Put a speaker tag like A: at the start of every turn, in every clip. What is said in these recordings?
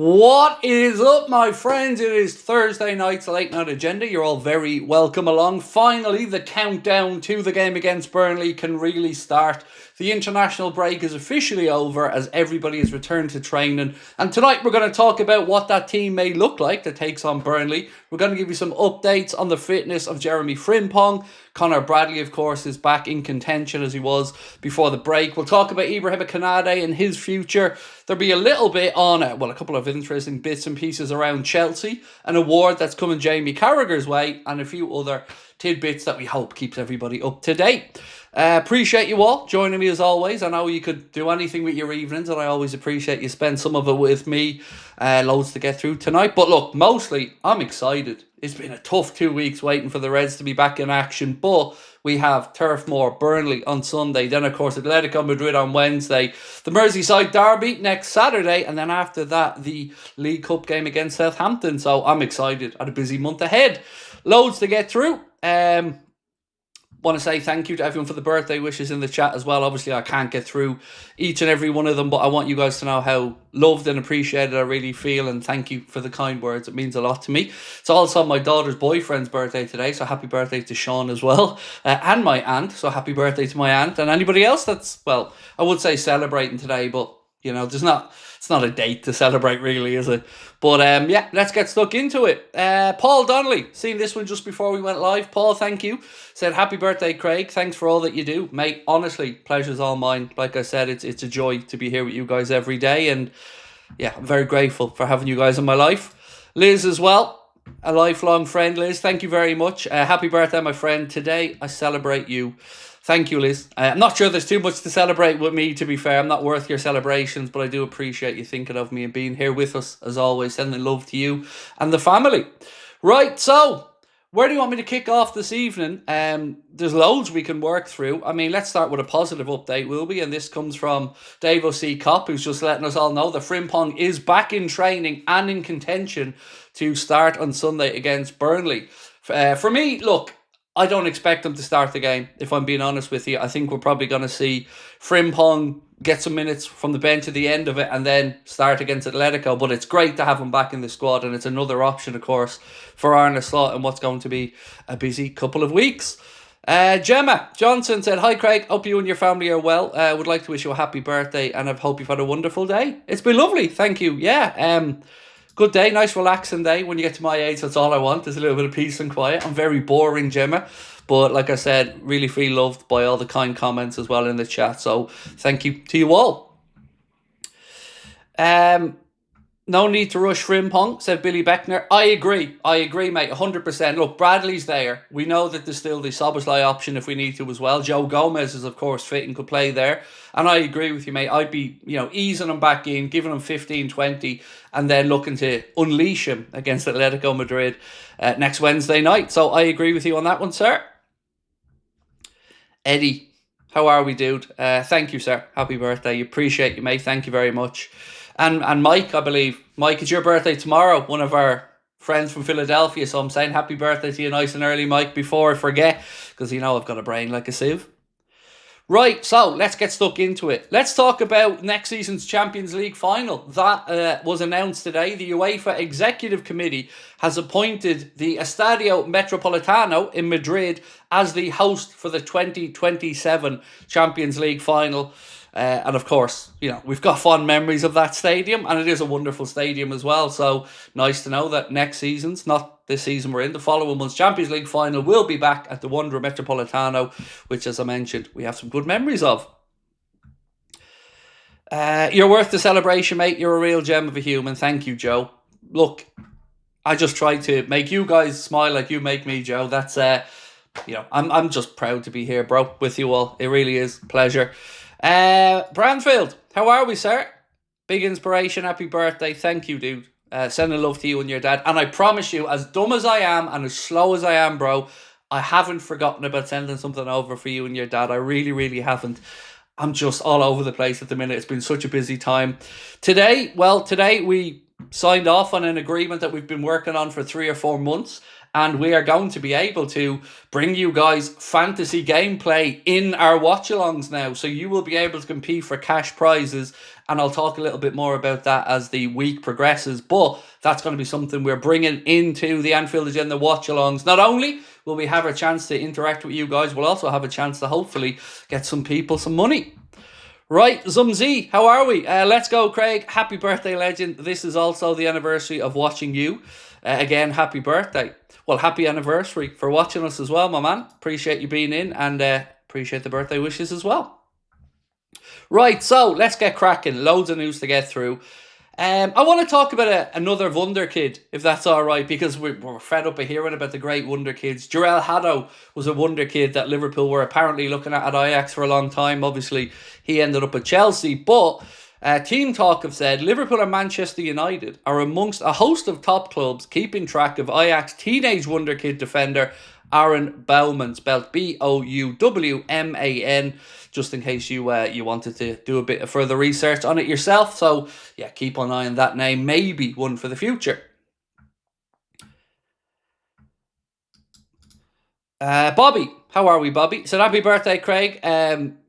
A: What is up, my friends? It is Thursday night's late night agenda. You're all very welcome along. Finally, the countdown to the game against Burnley can really start. The international break is officially over as everybody has returned to training. And tonight we're going to talk about what that team may look like that takes on Burnley. We're going to give you some updates on the fitness of Jeremy Frimpong. Connor Bradley, of course, is back in contention as he was before the break. We'll talk about Ibrahim Konate and his future. There'll be a little bit on, a couple of interesting bits and pieces around Chelsea, an award that's coming Jamie Carragher's way, and a few other tidbits that we hope keeps everybody up to date. Appreciate you all joining me as always. I know you could do anything with your evenings, and I always appreciate you spend some of it with me. Loads to get through tonight. But look, mostly, I'm excited. It's been a tough 2 weeks waiting for the Reds to be back in action, but we have Turf Moor, Burnley on Sunday, then of course Atletico Madrid on Wednesday, the Merseyside Derby next Saturday, and then after that the League Cup game against Southampton. So I'm excited. Had a busy month ahead. Loads to get through. Want to say thank you to everyone for the birthday wishes in the chat as well. Obviously, I can't get through each and every one of them, but I want you guys to know how loved and appreciated I really feel, and thank you for the kind words. It means a lot to me. It's also my daughter's boyfriend's birthday today, so happy birthday to Sean as well, and my aunt, so happy birthday to my aunt, and anybody else that's, well, I would say celebrating today, but, you know, it's not a date to celebrate really, is it? But yeah, let's get stuck into it. Paul Donnelly, seen this one just before we went live. Paul, thank you. Said, happy birthday, Craig. Thanks for all that you do. Mate, honestly, pleasure's all mine. Like I said, it's a joy to be here with you guys every day. And yeah, I'm very grateful for having you guys in my life. Liz as well, a lifelong friend. Liz, thank you very much. Happy birthday, my friend. Today, I celebrate you. Thank you, Liz. I'm not sure there's too much to celebrate with me, to be fair. I'm not worth your celebrations, but I do appreciate you thinking of me and being here with us, as always. Sending love to you and the family. Right, so, where do you want me to kick off this evening? There's loads we can work through. I mean, let's start with a positive update, will we? And this comes from Dave O.C. Kopp, who's just letting us all know that Frimpong is back in training and in contention to start on Sunday against Burnley. For me, look, I don't expect him to start the game, if I'm being honest with you. I think we're probably going to see Frimpong get some minutes from the bench at the end of it and then start against Atletico. But it's great to have him back in the squad, and it's another option, of course, for Arne Slot in what's going to be a busy couple of weeks. Gemma Johnson said, hi Craig, hope you and your family are well. Would like to wish you a happy birthday, and I hope you've had a wonderful day. It's been lovely, thank you. Yeah, good day, nice relaxing day. When you get to my age, that's all I want, is a little bit of peace and quiet. I'm very boring, Gemma. But like I said, really feel loved by all the kind comments as well in the chat. So thank you to you all. No need to rush Frimpong, said Billy Beckner. I agree, mate, 100%. Look, Bradley's there. We know that there's still the Szoboszlai option if we need to as well. Joe Gomez is, of course, fit and could play there. And I agree with you, mate. I'd be, easing him back in, giving him 15, 20, and then looking to unleash him against Atletico Madrid next Wednesday night. So I agree with you on that one, sir. Eddie, how are we, dude? Thank you, sir. Happy birthday. Appreciate you, mate. Thank you very much. And Mike, I believe. Mike, it's your birthday tomorrow. One of our friends from Philadelphia. So I'm saying happy birthday to you nice and early, Mike, before I forget. Because, I've got a brain like a sieve. Right, so let's get stuck into it. Let's talk about next season's Champions League final. That was announced today. The UEFA Executive Committee has appointed the Estadio Metropolitano in Madrid as the host for the 2027 Champions League final. And of course, we've got fond memories of that stadium, and it is a wonderful stadium as well. So nice to know that next season's, not this season we're in, the following month's Champions League final will be back at the Wanda Metropolitano, which, as I mentioned, we have some good memories of. You're worth the celebration, mate. You're a real gem of a human. Thank you, Joe. Look, I just try to make you guys smile like you make me, Joe. That's, I'm just proud to be here, bro, with you all. It really is a pleasure. Branfield, how are we, sir? Big inspiration, happy birthday. Thank you, dude. Sending love to you and your dad. And I promise you, as dumb as I am and as slow as I am, bro, I haven't forgotten about sending something over for you and your dad. I really, really haven't. I'm just all over the place at the minute. It's been such a busy time. Today we signed off on an agreement that we've been working on for 3 or 4 months. And we are going to be able to bring you guys fantasy gameplay in our watch-alongs now. So you will be able to compete for cash prizes and I'll talk a little bit more about that as the week progresses, but that's going to be something we're bringing into the Anfield Agenda watch-alongs. Not only will we have a chance to interact with you guys, we'll also have a chance to hopefully get some people some money. Right, Zumzi, how are we? Let's go, Craig. Happy birthday, legend. This is also the anniversary of watching you. Again, happy birthday. Well, happy anniversary for watching us as well, my man. Appreciate you being in, and appreciate the birthday wishes as well. Right, so let's get cracking. Loads of news to get through. I want to talk about another wonder kid, if that's all right, because we're fed up of hearing about the great wonder kids. Jarell Haddo was a wonder kid that Liverpool were apparently looking at Ajax for a long time. Obviously, he ended up at Chelsea, but Team Talk have said Liverpool and Manchester United are amongst a host of top clubs keeping track of Ajax teenage wonder kid defender Aaron Bouwman, spelled Bouwman, just in case you wanted to do a bit of further research on it yourself. So, yeah, keep an eye on that name. Maybe one for the future. Bobby, how are we, Bobby? So happy birthday, Craig.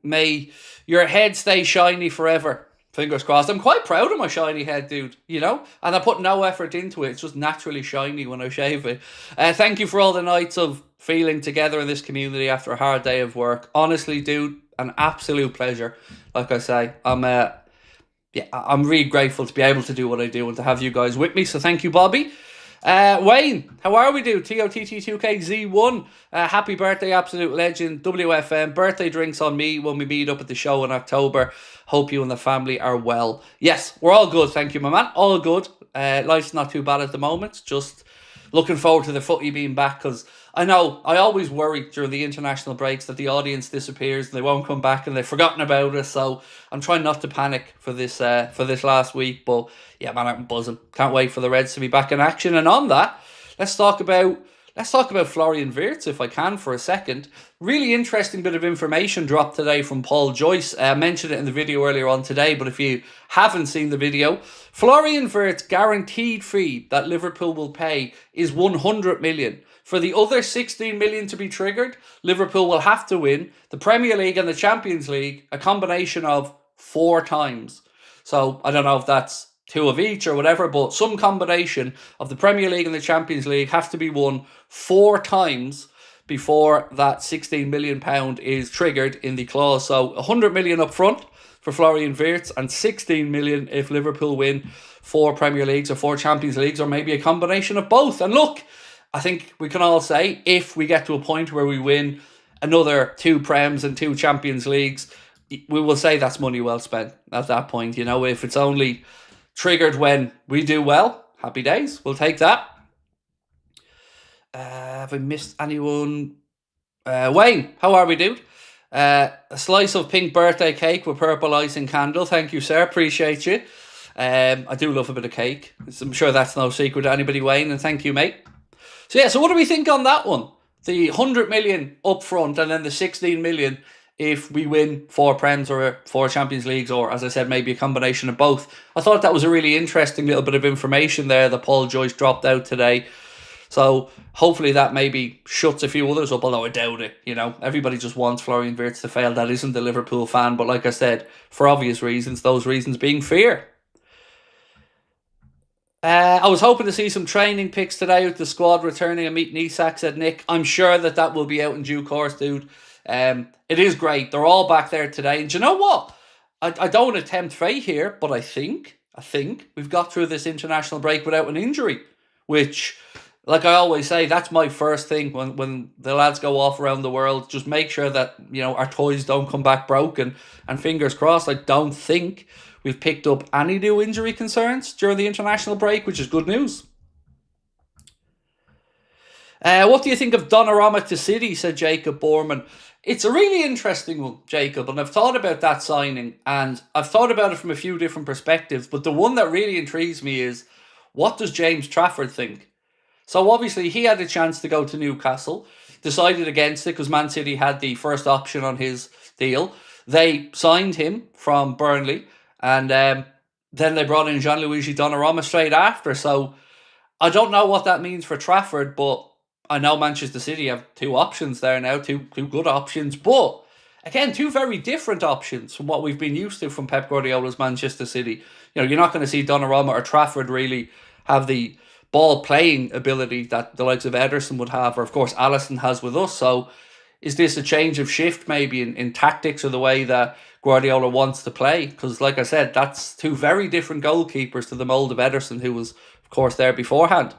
A: May your head stay shiny forever. Fingers crossed. I'm quite proud of my shiny head, dude, you know? And I put no effort into it. It's just naturally shiny when I shave it. Thank you for all the nights of feeling together in this community after a hard day of work. Honestly, dude, an absolute pleasure. Like I say, I'm really grateful to be able to do what I do and to have you guys with me. So thank you, Bobby. Wayne, how are we, dude? TOTT2KZ1. Happy birthday, absolute legend. WFM, birthday drinks on me when we meet up at the show in October. Hope you and the family are well. Yes, we're all good, thank you, my man. All good. Life's not too bad at the moment. Just looking forward to the footy being back, because I know I always worry during the international breaks that the audience disappears and they won't come back and they've forgotten about us. So I'm trying not to panic for this last week. But yeah, man, I'm buzzing. Can't wait for the Reds to be back in action. And on that, let's talk about Florian Wirtz, if I can, for a second. Really interesting bit of information dropped today from Paul Joyce. I mentioned it in the video earlier on today, but if you haven't seen the video, Florian Wirtz's guaranteed fee that Liverpool will pay is 100 million. For the other 16 million to be triggered, Liverpool will have to win the Premier League and the Champions League a combination of 4 times. So I don't know if that's 2 of each or whatever, but some combination of the Premier League and the Champions League have to be won 4 times before that £16 million is triggered in the clause. So 100 million up front for Florian Wirtz and 16 million if Liverpool win 4 Premier Leagues or 4 Champions Leagues, or maybe a combination of both. And look, I think we can all say if we get to a point where we win another 2 Prems and 2 Champions Leagues, we will say that's money well spent at that point. You know, if it's only triggered when we do well, happy days, we'll take that. Have I missed anyone? Wayne, how are we, dude? A slice of pink birthday cake with purple icing candle. Thank you, sir. Appreciate you. I do love a bit of cake. I'm sure that's no secret to anybody, Wayne, and thank you, mate. So yeah, so what do we think on that one? The 100 million up front and then the 16 million if we win 4 Prems or 4 Champions Leagues, or as I said, maybe a combination of both. I thought that was a really interesting little bit of information there that Paul Joyce dropped out today. So hopefully that maybe shuts a few others up, although I doubt it. You know, everybody just wants Florian Wirtz to fail. That isn't the Liverpool fan, but like I said, for obvious reasons, those reasons being fear. I was hoping to see some training pics today with the squad returning and meeting Isak, said Nick. I'm sure that will be out in due course, dude. It is great. They're all back there today. And do you know what? I don't want to tempt fate here, but I think we've got through this international break without an injury, which, like I always say, that's my first thing when the lads go off around the world. Just make sure that, you know, our toys don't come back broken, and fingers crossed. I don't think we've picked up any new injury concerns during the international break, which is good news. What do you think of Donnarumma to City, said Jacob Borman. It's a really interesting one, Jacob, and I've thought about that signing, and I've thought about it from a few different perspectives, but the one that really intrigues me is, what does James Trafford think? So obviously he had a chance to go to Newcastle, decided against it because Man City had the first option on his deal. They signed him from Burnley, and then they brought in Gianluigi Donnarumma straight after. So I don't know what that means for Trafford, but I know Manchester City have 2 options there now, two good options. But Again, two very different options from what we've been used to from Pep Guardiola's Manchester City. You're not going to see Donnarumma or Trafford really have the ball playing ability that the likes of Ederson would have, or of course Alisson has with us. So is this a change of shift maybe in tactics or the way that Guardiola wants to play? Because like I said, that's two very different goalkeepers to the mould of Ederson, who was of course there beforehand.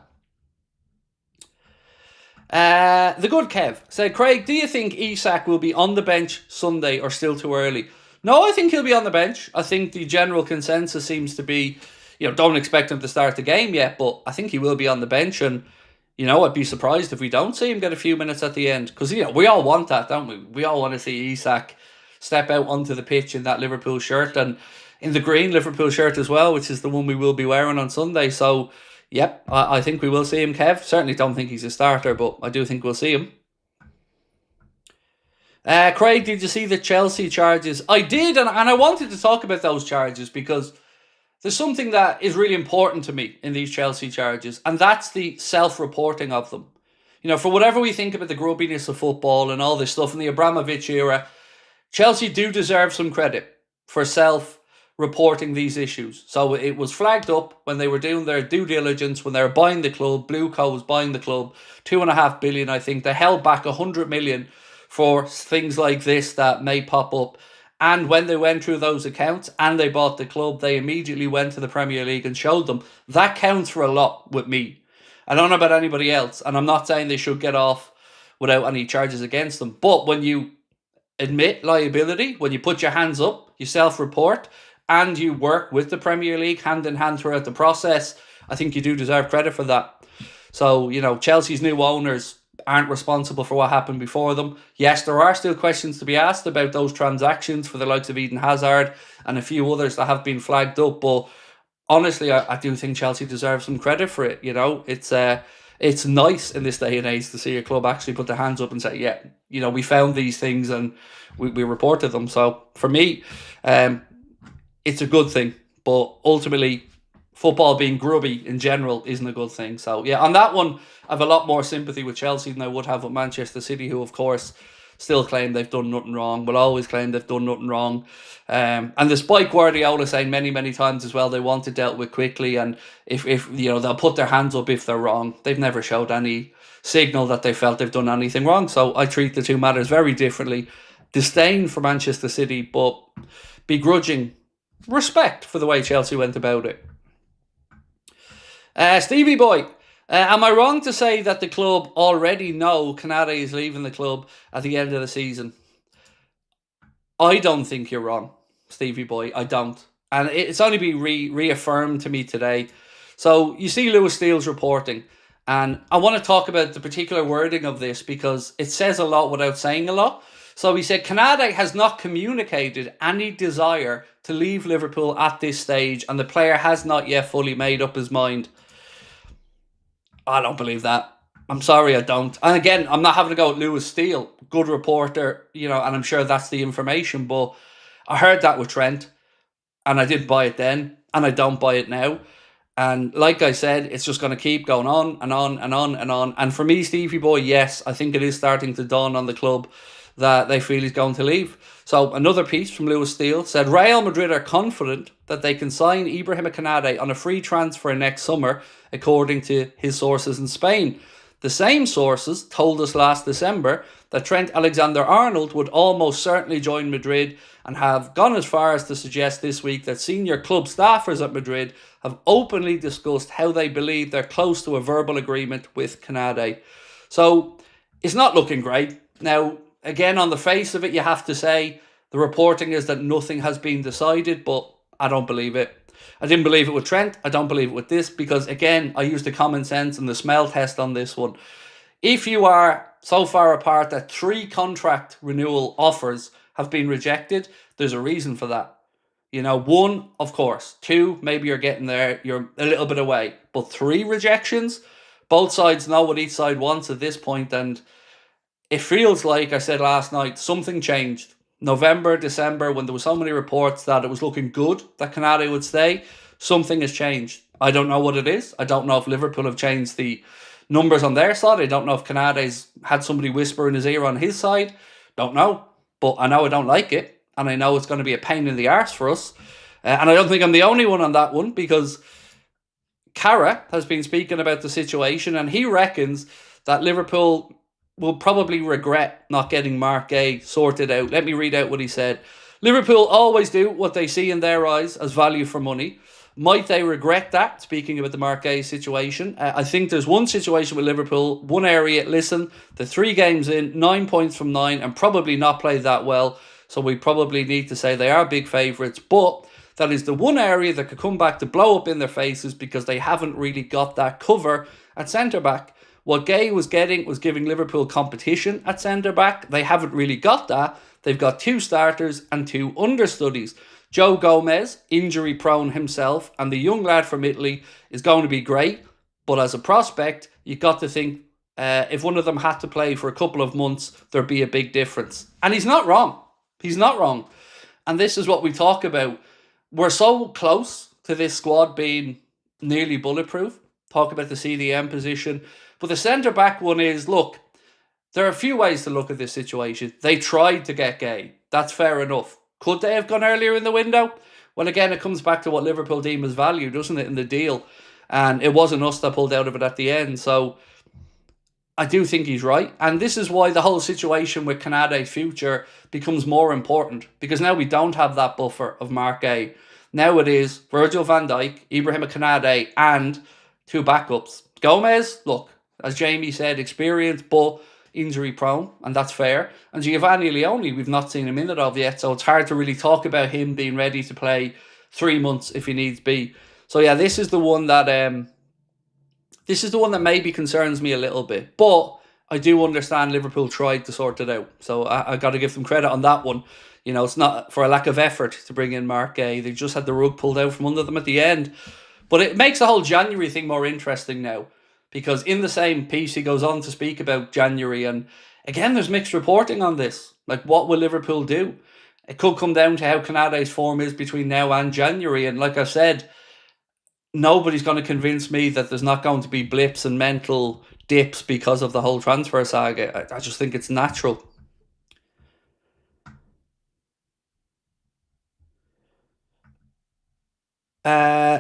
A: The good Kev said, Craig, do you think Isak will be on the bench Sunday or still too early? No, I think he'll be on the bench. I think the general consensus seems to be, don't expect him to start the game yet, but I think he will be on the bench. And, I'd be surprised if we don't see him get a few minutes at the end. Because, we all want that, don't we? We all want to see Isak step out onto the pitch in that Liverpool shirt and in the green Liverpool shirt as well, which is the one we will be wearing on Sunday. So, yep, I think we will see him, Kev. Certainly don't think he's a starter, but I do think we'll see him. Craig, did you see the Chelsea charges? I did, and I wanted to talk about those charges because there's something that is really important to me in these Chelsea charges, and that's the self-reporting of them. For whatever we think about the grubbiness of football and all this stuff in the Abramovich era, Chelsea do deserve some credit for self-reporting these issues. So it was flagged up when they were doing their due diligence, when they were buying the club. Blue Co was buying the club, 2.5 billion, I think. They held back 100 million for things like this that may pop up. And when they went through those accounts and they bought the club, they immediately went to the Premier League and showed them. That counts for a lot with me. I don't know about anybody else, and I'm not saying they should get off without any charges against them. But when you admit liability, when you put your hands up, you self-report, and you work with the Premier League hand in hand throughout the process, I think you do deserve credit for that. So, Chelsea's new owners aren't responsible for what happened before them. Yes, there are still questions to be asked about those transactions for the likes of Eden Hazard and a few others that have been flagged up, but honestly, I do think Chelsea deserves some credit for it. It's nice in this day and age to see a club actually put their hands up and say, yeah, we found these things and we reported them. So for me, it's a good thing, but ultimately football being grubby in general isn't a good thing. So yeah, on that one, I have a lot more sympathy with Chelsea than I would have with Manchester City, who of course still claim they've done nothing wrong, will always claim they've done nothing wrong. And despite Guardiola saying many, many times as well, they want it dealt with quickly, and if they'll put their hands up if they're wrong, they've never showed any signal that they felt they've done anything wrong. So I treat the two matters very differently. Disdain for Manchester City, but begrudging respect for the way Chelsea went about it. Stevie boy, am I wrong to say that the club already know Konate is leaving the club at the end of the season? I don't think you're wrong, Stevie boy. I don't. And it's only been reaffirmed to me today. So you see Lewis Steele's reporting, and I want to talk about the particular wording of this because it says a lot without saying a lot. So he said, Konate has not communicated any desire to leave Liverpool at this stage, and the player has not yet fully made up his mind. I don't believe that. I'm sorry, I don't. And again, I'm not having to go with Lewis Steele. Good reporter, and I'm sure that's the information. But I heard that with Trent, and I didn't buy it then, and I don't buy it now. And like I said, it's just going to keep going on and on and on and on. And for me, Stevie boy, yes, I think it is starting to dawn on the club that they feel he's going to leave. So another piece from Lewis Steele said, Real Madrid are confident that they can sign Ibrahima Konate on a free transfer next summer, according to his sources in Spain. The same sources told us last December that Trent Alexander-Arnold would almost certainly join Madrid, and have gone as far as to suggest this week that senior club staffers at Madrid have openly discussed how they believe they're close to a verbal agreement with Konate. So it's not looking great. Now, again, on the face of it, you have to say the reporting is that nothing has been decided, but I don't believe it. I didn't believe it with Trent. I don't believe it with this because, again, I used the common sense and the smell test on this one. If you are so far apart that 3 contract renewal offers have been rejected, there's a reason for that. 1, of course. 2, maybe you're getting there. You're a little bit away. But 3 rejections, both sides know what each side wants at this point, and it feels like, I said last night, something changed. November, December, when there were so many reports that it was looking good that Konate would stay, something has changed. I don't know what it is. I don't know if Liverpool have changed the numbers on their side. I don't know if Konate's had somebody whisper in his ear on his side. Don't know. but I know I don't like it, and I know it's going to be a pain in the arse for us. And I don't think I'm the only one on that one, because Carragher has been speaking about the situation, and he reckons that Liverpool will probably regret not getting Mark Gay sorted out. Let me read out what he said. Liverpool always do what they see in their eyes as value for money. Might they regret that? Speaking about the Mark Gay situation, I think there's one situation with Liverpool, one area. Listen, the 3 games in, 9 points from 9, and probably not played that well. So we probably need to say they are big favourites, but that is the one area that could come back to blow up in their faces, because they haven't really got that cover at centre-back. What Gay was getting was giving Liverpool competition at centre-back. They haven't really got that. They've got 2 starters and 2 understudies. Joe Gomez, injury-prone himself, and the young lad from Italy is going to be great. But as a prospect, you've got to think if one of them had to play for a couple of months, there'd be a big difference. And he's not wrong. He's not wrong. And this is what we talk about. We're so close to this squad being nearly bulletproof. Talk about the CDM position. But the centre-back one is, look, there are a few ways to look at this situation. They tried to get Gay. That's fair enough. Could they have gone earlier in the window? Well, again, it comes back to what Liverpool deem as value, doesn't it, in the deal? And it wasn't us that pulled out of it at the end. So I do think he's right. And this is why the whole situation with Konate's future becomes more important. Because now we don't have that buffer of Mark Gay. Now it is Virgil van Dijk, Ibrahim Konate, and 2 backups. Gomez, look, as Jamie said, experienced, but injury prone, and that's fair. And Giovanni Leone, we've not seen a minute of yet, so it's hard to really talk about him being ready to play 3 months if he needs be. So yeah, this is the one that maybe concerns me a little bit. But I do understand Liverpool tried to sort it out, so I got to give them credit on that one. You know, it's not for a lack of effort to bring in Mark Gay. They just had the rug pulled out from under them at the end. But it makes the whole January thing more interesting now, because in the same piece, he goes on to speak about January. And again, there's mixed reporting on this. Like, what will Liverpool do? It could come down to how Konate's form is between now and January. And like I said, nobody's going to convince me that there's not going to be blips and mental dips because of the whole transfer saga. I just think it's natural.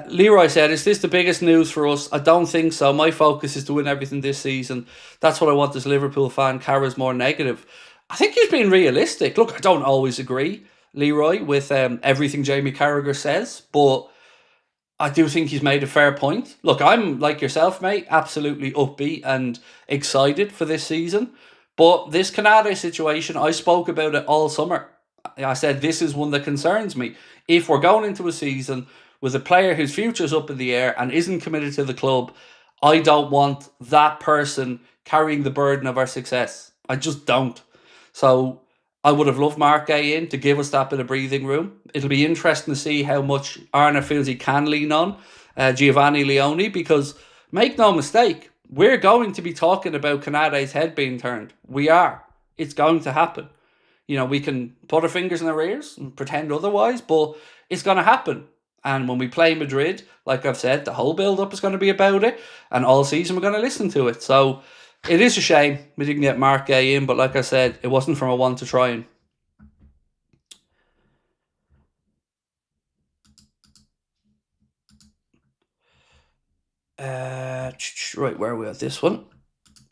A: Leroy said, is this the biggest news for us? I don't think so. My focus is to win everything this season. That's what I want as a Liverpool fan. Carragher's more negative. I think he's being realistic. Look, I don't always agree, Leroy, with everything Jamie Carragher says, but I do think he's made a fair point. Look, I'm like yourself, mate, absolutely upbeat and excited for this season. But this Konate situation, I spoke about it all summer. I said this is one that concerns me. If we're going into a season with a player whose future's up in the air and isn't committed to the club, I don't want that person carrying the burden of our success. I just don't. So I would have loved Mark Gay in to give us that bit of breathing room. It'll be interesting to see how much Arne feels he can lean on Giovanni Leone, because make no mistake, we're going to be talking about Konate's head being turned. We are. It's going to happen. You know, we can put our fingers in our ears and pretend otherwise, but it's going to happen. And when we play Madrid, like I've said, the whole build-up is going to be about it. And all season we're going to listen to it. So it is a shame we didn't get Mark Gay in. But like I said, it wasn't from a want to try and. Right, where are we at this one?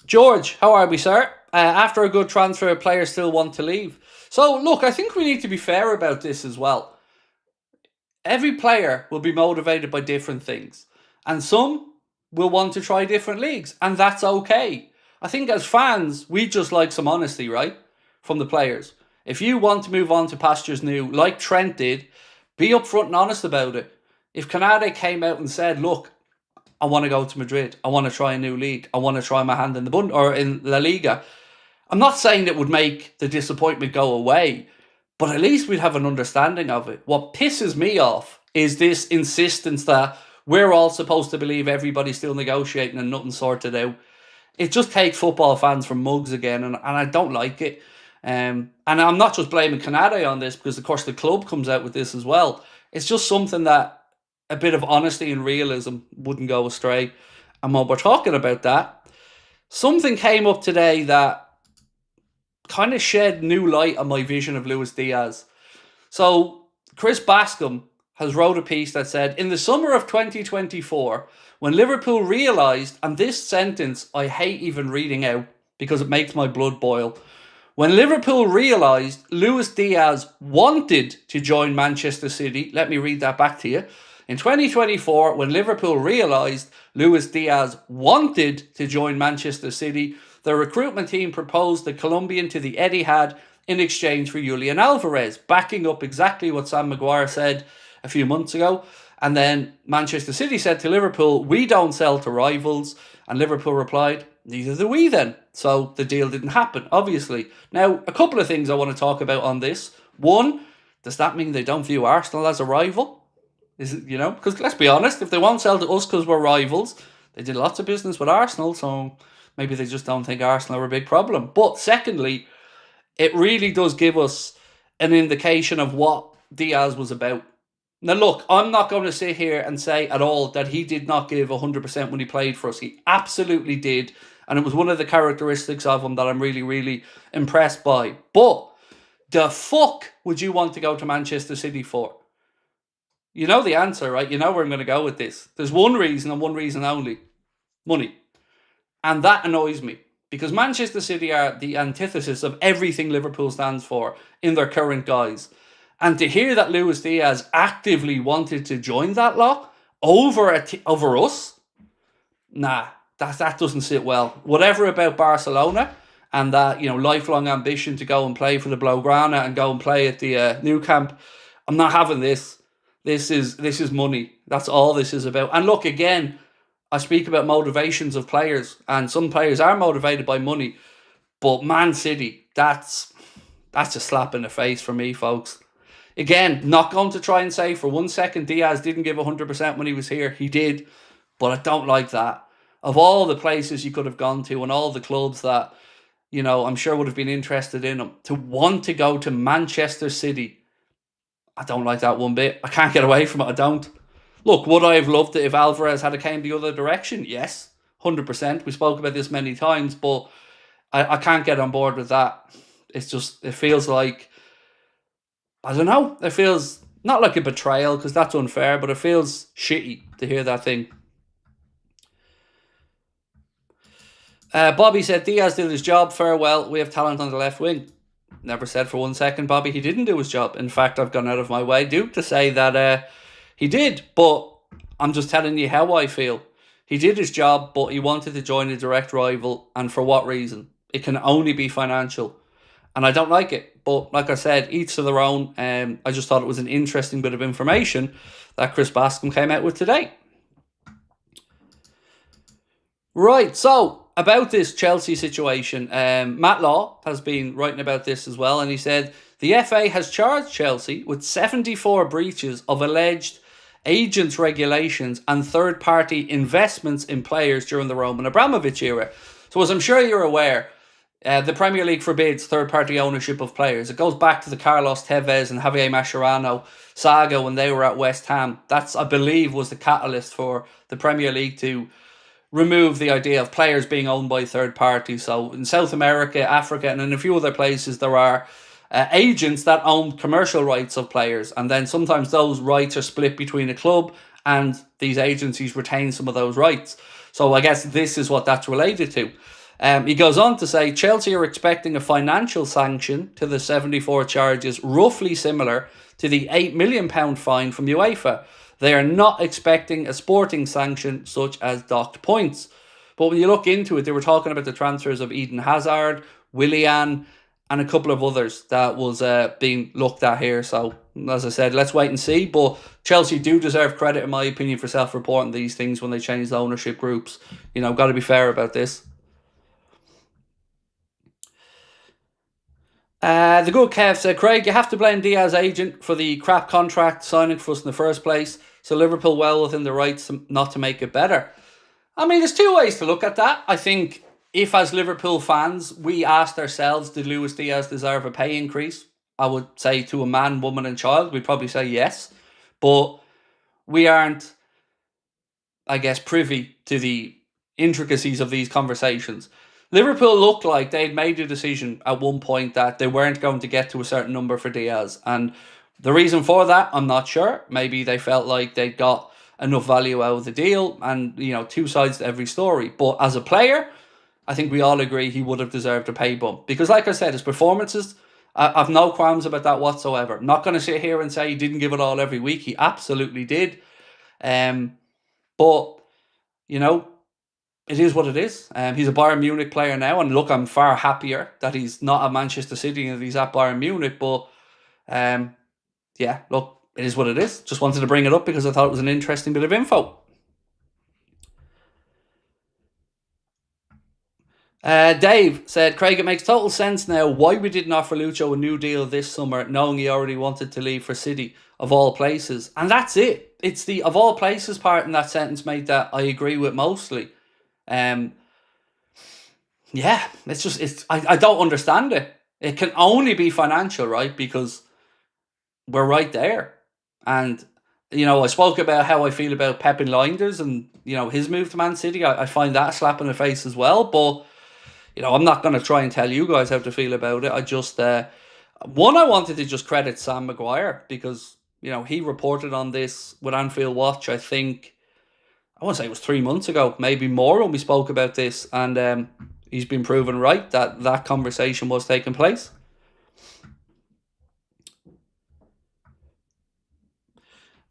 A: George, how are we, sir? After a good transfer, players still want to leave. So, look, I think we need to be fair about this as well. Every player will be motivated by different things. And some will want to try different leagues. And that's okay. I think as fans, we just like some honesty, right? From the players. If you want to move on to pastures new, like Trent did, be upfront and honest about it. If Konate came out and said, look, I want to go to Madrid. I want to try a new league. I want to try my hand in the or in La Liga. I'm not saying it would make the disappointment go away, but at least we'd have an understanding of it. What pisses me off is this insistence that we're all supposed to believe everybody's still negotiating and nothing sorted out. It just takes football fans from mugs again, and I don't like it. And I'm not just blaming Konate on this, because of course the club comes out with this as well. It's just something that a bit of honesty and realism wouldn't go astray. And when we're talking about that, something came up today that kind of shed new light on my vision of Luis Diaz. So Chris Bascom has wrote a piece that said, in the summer of 2024, when Liverpool realised, and this sentence I hate even reading out because it makes my blood boil, when Liverpool realised Luis Diaz wanted to join Manchester City, let me read that back to you. In 2024, when Liverpool realised Luis Diaz wanted to join Manchester City, the recruitment team proposed the Colombian to the Etihad in exchange for Julian Alvarez, backing up exactly what Sam Maguire said a few months ago. And then Manchester City said to Liverpool, we don't sell to rivals. And Liverpool replied, neither do we then. So the deal didn't happen, obviously. Now, a couple of things I want to talk about on this. One, does that mean they don't view Arsenal as a rival? Is it, because let's be honest, if they won't sell to us because we're rivals, they did lots of business with Arsenal, so maybe they just don't think Arsenal are a big problem. But secondly, it really does give us an indication of what Diaz was about. Now, look, I'm not going to sit here and say at all that he did not give 100% when he played for us. He absolutely did. And it was one of the characteristics of him that I'm really, really impressed by. But the fuck would you want to go to Manchester City for? You know the answer, right? You know where I'm going to go with this. There's one reason and one reason only. Money. And that annoys me. Because Manchester City are the antithesis of everything Liverpool stands for in their current guise. And to hear that Luis Diaz actively wanted to join that lot over us, nah, that doesn't sit well. Whatever about Barcelona and that lifelong ambition to go and play for the Blaugrana and go and play at the Nou Camp, I'm not having this. This is money. That's all this is about. And look, again, I speak about motivations of players, and some players are motivated by money. But Man City, that's a slap in the face for me, folks. Again, not going to try and say for 1 second Diaz didn't give 100% when he was here. He did, but I don't like that. Of all the places you could have gone to and all the clubs that, I'm sure would have been interested in him, to want to go to Manchester City, I don't like that one bit. I can't get away from it. I don't. Look, would I have loved it if Alvarez had came the other direction? Yes, 100%. We spoke about this many times, but I can't get on board with that. It feels like, I don't know, it feels not like a betrayal because that's unfair, but it feels shitty to hear that thing. Bobby said, Diaz did his job, farewell, we have talent on the left wing. Never said for 1 second, Bobby, he didn't do his job. In fact, I've gone out of my way, Duke, to say that he did, but I'm just telling you how I feel. He did his job, but he wanted to join a direct rival, and for what reason? It can only be financial, and I don't like it. But like I said, each to their own. I just thought it was an interesting bit of information that Chris Bascom came out with today. Right, so about this Chelsea situation, Matt Law has been writing about this as well, and he said the FA has charged Chelsea with 74 breaches of alleged agents' regulations and third-party investments in players during the Roman Abramovich era. So as I'm sure you're aware, the Premier League forbids third-party ownership of players. It goes back to the Carlos Tevez and Javier Mascherano saga when they were at West Ham. That's, I believe, was the catalyst for the Premier League to remove the idea of players being owned by third parties. So in South America, Africa, and in a few other places, there are agents that own commercial rights of players, and then sometimes those rights are split between a club, and these agencies retain some of those rights. So I guess this is what that's related to. He goes on to say Chelsea are expecting a financial sanction to the 74 charges, roughly similar to the £8 million fine from UEFA. They are not expecting a sporting sanction such as docked points. But when you look into it, they were talking about the transfers of Eden Hazard, Willian, and a couple of others that was being looked at here. So, as I said, let's wait and see. But Chelsea do deserve credit, in my opinion, for self-reporting these things when they change the ownership groups. Got to be fair about this. The good Kev said, Craig, you have to blame Diaz's agent for the crap contract signing for us in the first place. So Liverpool well within the rights not to make it better. I mean, there's two ways to look at that. I think if as Liverpool fans, we asked ourselves, did Luis Diaz deserve a pay increase? I would say to a man, woman and child, we'd probably say yes. But we aren't, I guess, privy to the intricacies of these conversations. Liverpool looked like they'd made a decision at one point that they weren't going to get to a certain number for Diaz. And the reason for that, I'm not sure. Maybe they felt like they got enough value out of the deal, and, two sides to every story. But as a player, I think we all agree he would have deserved a pay bump. Because like I said, his performances, I've no qualms about that whatsoever. I'm not going to sit here and say he didn't give it all every week. He absolutely did. But, it is what it is. He's a Bayern Munich player now, and look, I'm far happier that he's not at Manchester City and that he's at Bayern Munich. But look, it is what it is. Just wanted to bring it up because I thought it was an interesting bit of info. Dave said, Craig, it makes total sense now why we didn't offer Lucho a new deal this summer, knowing he already wanted to leave for City, of all places. And that's it. It's the of all places part in that sentence, mate, that I agree with mostly. I don't understand it. It can only be financial, right? Because we're right there. And, I spoke about how I feel about Pep Linders and, his move to Man City. I find that a slap in the face as well. But, I'm not going to try and tell you guys how to feel about it. I just, I wanted to just credit Sam Maguire because, he reported on this with Anfield Watch, I think, I want to say it was 3 months ago, maybe more, when we spoke about this. And he's been proven right that conversation was taking place.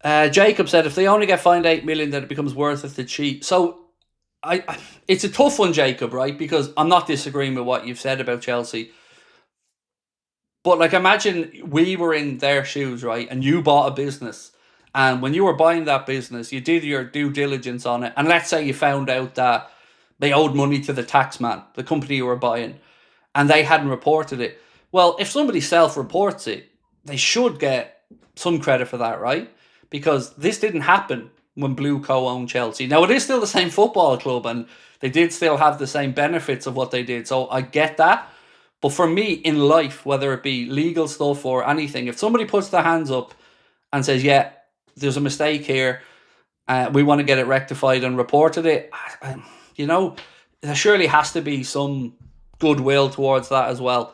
A: Jacob said, if they only get fined 8 million, then it becomes worth it to cheat. So, it's a tough one, Jacob, right? Because I'm not disagreeing with what you've said about Chelsea. But, imagine we were in their shoes, right? And you bought a business. And when you were buying that business, you did your due diligence on it. And let's say you found out that they owed money to the taxman, the company you were buying, and they hadn't reported it. Well, if somebody self-reports it, they should get some credit for that, right? Because this didn't happen when Blue co-owned Chelsea. Now, it is still the same football club, and they did still have the same benefits of what they did. So I get that. But for me, in life, whether it be legal stuff or anything, if somebody puts their hands up and says, yeah, there's a mistake here, we want to get it rectified and reported it, there surely has to be some goodwill towards that as well.